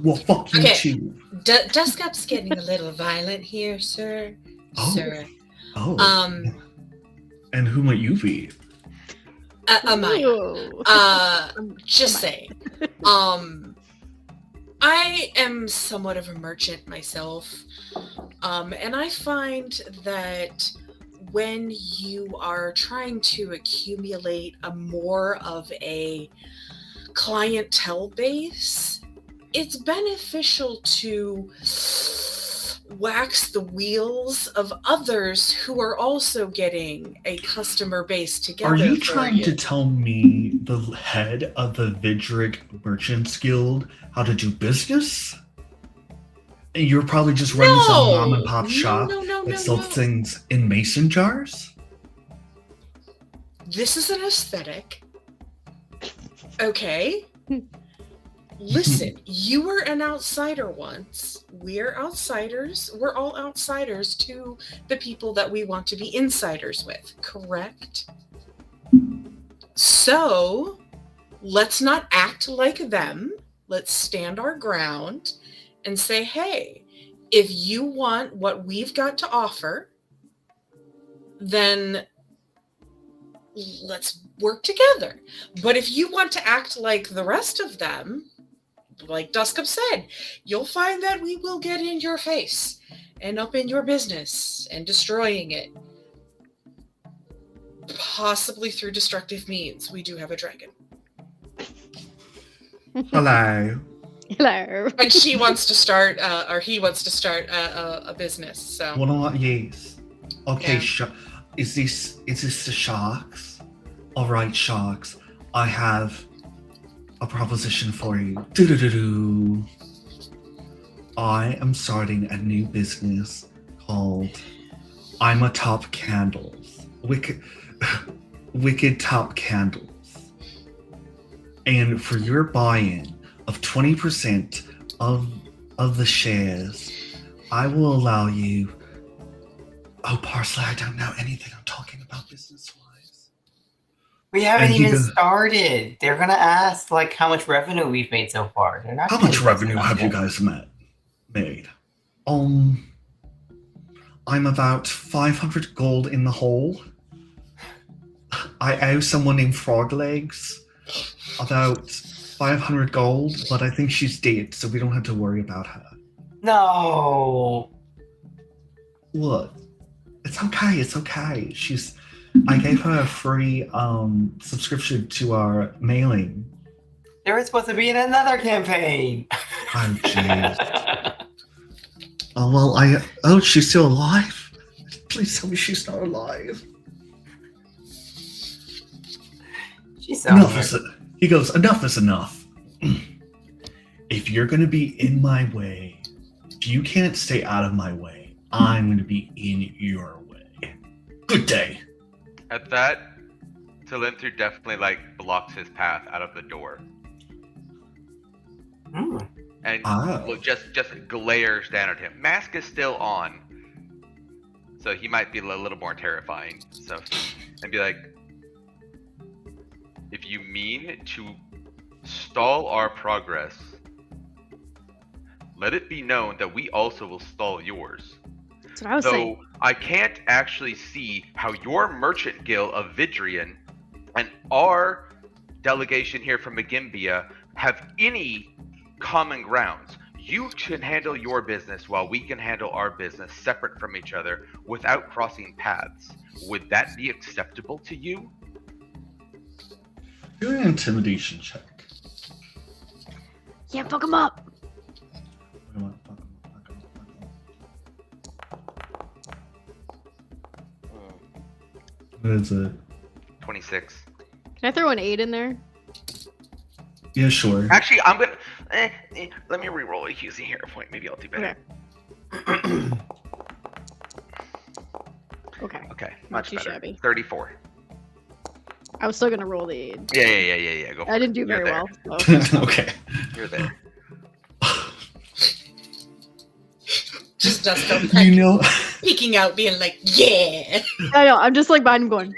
Well, fuck you too.
Duskup's getting a little violent here, sir. Sir.
Oh. And who might you be?
Amaya. Just saying. I am somewhat of a merchant myself. And I find that when you are trying to accumulate more of a clientele base, it's beneficial to wax the wheels of others who are also getting a customer base together.
Are you trying to tell me, the head of the Vidric Merchants Guild, how to do business? And you're probably just running some mom and pop shop that sells things in mason jars?
This is an aesthetic. Okay. Listen, you were an outsider once. We're outsiders. We're all outsiders to the people that we want to be insiders with, correct? So, let's not act like them. Let's stand our ground and say, hey, if you want what we've got to offer, then let's work together. But if you want to act like the rest of them, like Duskup said, you'll find that we will get in your face and up in your business and destroying it. Possibly through destructive means. We do have a dragon.
Hello.
Hello.
And she wants to start, or he wants to start a business. So.
Well, yes. Okay,
Yeah.
Is this the Sharks? All right, Sharks. I have a proposition for you. Do-do-do-do. I am starting a new business called I'm a Top Candles. Wicked Top Candles. And for your buy-in of 20% of the shares, I will allow you. Oh, Parsley, I don't know anything I'm talking about business-wise.
We haven't even started. They're gonna ask like how much revenue we've made so far. They're not.
How much revenue have you guys made? I'm about 500 gold in the hole. I owe someone named Frog Legs about 500 gold, but I think she's dead, so we don't have to worry about her.
No.
Look, it's okay. It's okay. I gave her a free subscription to our mailing.
There was supposed to be in another campaign.
Oh jeez. Oh well, oh, she's still alive. Please tell me she's not alive. He goes, enough is enough. If you're gonna be in my way, if you can't stay out of my way, I'm gonna be in your way. Good day.
At that, Talenther definitely blocks his path out of the door. And look, just glares down at him. Mask is still on, so he might be a little more terrifying. So, and be like, if you mean to stall our progress, let it be known that we also will stall yours.
That's what I was saying.
I can't actually see how your merchant guild of Vidrian and our delegation here from Magimbia have any common grounds. You can handle your business while we can handle our business separate from each other without crossing paths. Would that be acceptable to you?
Do an intimidation check.
Yeah, fuck him up.
What is it?
26.
Can I throw an 8 in there?
Yeah, sure.
Actually, I'm gonna let me re-roll a using hero point. Maybe I'll do better. Okay, much
too
better.
shabby.
34.
I was still gonna roll the 8.
Yeah. Go for
I
it.
didn't do
You're
very
there.
well. So.
Okay.
You're there.
Just us peeking out, being like, yeah.
I know. I'm just behind him going,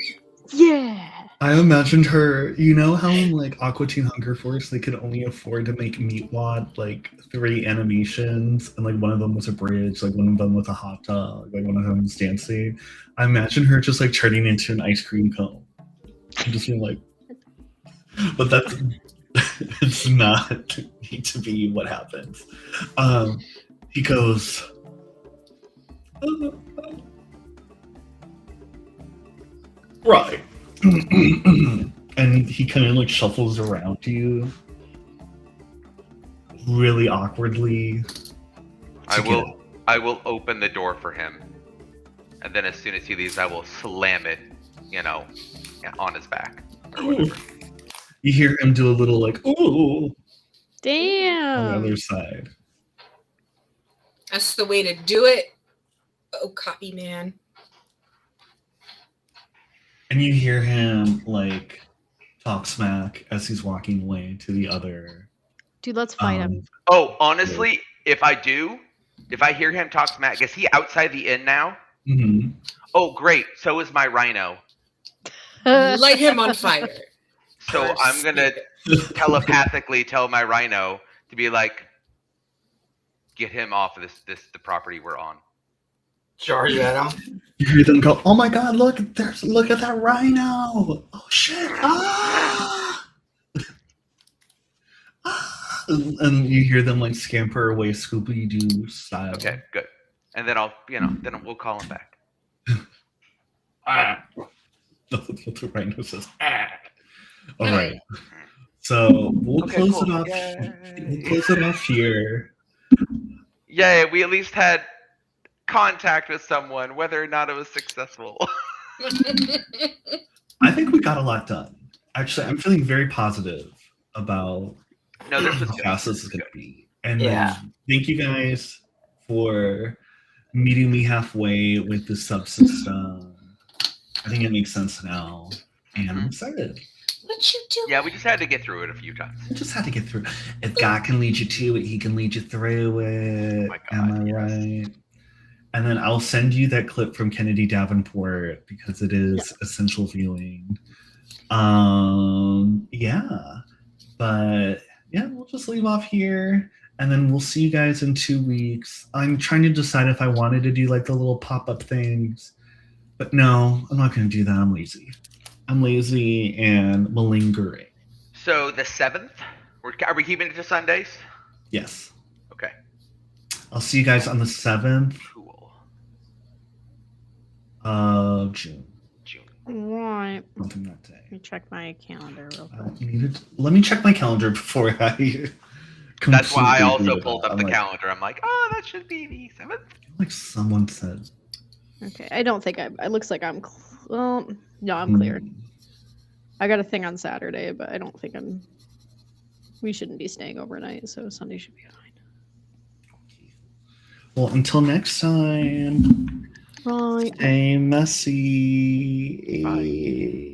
yeah.
I imagined her, you know how in Aqua Teen Hunger Force they could only afford to make Meatwad 3 animations, and one of them was a bridge, one of them was a hot dog, one of them was dancing. I imagine her just turning into an ice cream cone. I'm just being but that's it's not need to be what happens. He goes, right. And he kind of shuffles around you really awkwardly.
I will open the door for him, and then as soon as he leaves, I will slam it, on his back or whatever.
You hear him do a little ooh,
damn,
on the other side.
That's the way to do it. Oh, copy man.
And you hear him talk smack as he's walking away to the other.
Dude, let's fight him.
Oh, honestly, if I hear him talk smack, is he outside the inn now?
Mm-hmm.
Oh, great. So is my rhino.
Light him on fire.
So I'm gonna telepathically tell my rhino to be get him off of the property we're on.
Charge at him.
You hear them go, oh my god, look at that rhino! Oh shit! And you hear them scamper away Scooby-Doo style.
Okay, good. And then then we'll call him back.
That's what the rhino says. All right. So we'll close it off. We'll close it off here.
Yeah, we at least had contact with someone, whether or not it was successful.
I think we got a lot done. Actually, I'm feeling very positive about how fast this is going to be. And thank you guys for meeting me halfway with the subsystem. I think it makes sense now, and I'm excited.
What you do?
Yeah, we just had to get through it a few times.
We just had to get through it. If God can lead you to it, He can lead you through it. Oh my God, am I right? And then I'll send you that clip from Kennedy Davenport because it is essential viewing. But we'll just leave off here, and then we'll see you guys in 2 weeks. I'm trying to decide if I wanted to do the little pop-up things, but no, I'm not going to do that. I'm lazy and malingering.
So the 7th, Are we keeping it to Sundays?
Yes.
Okay.
I'll see you guys on the 7th
Cool.
of June.
Right.
Something that day.
Let me check my calendar real quick.
Let me check my calendar before I.
That's why I
completely
also
read it
pulled
out.
up
I'm
the
like,
calendar. I'm like, oh, that should be the 7th.
Like someone said.
Okay, I don't think it looks like I'm. Well, no, I'm clear. I got a thing on Saturday, but I don't think I'm. We shouldn't be staying overnight, so Sunday should be fine.
Well, until next time.
Right.
Stay messy.
Bye.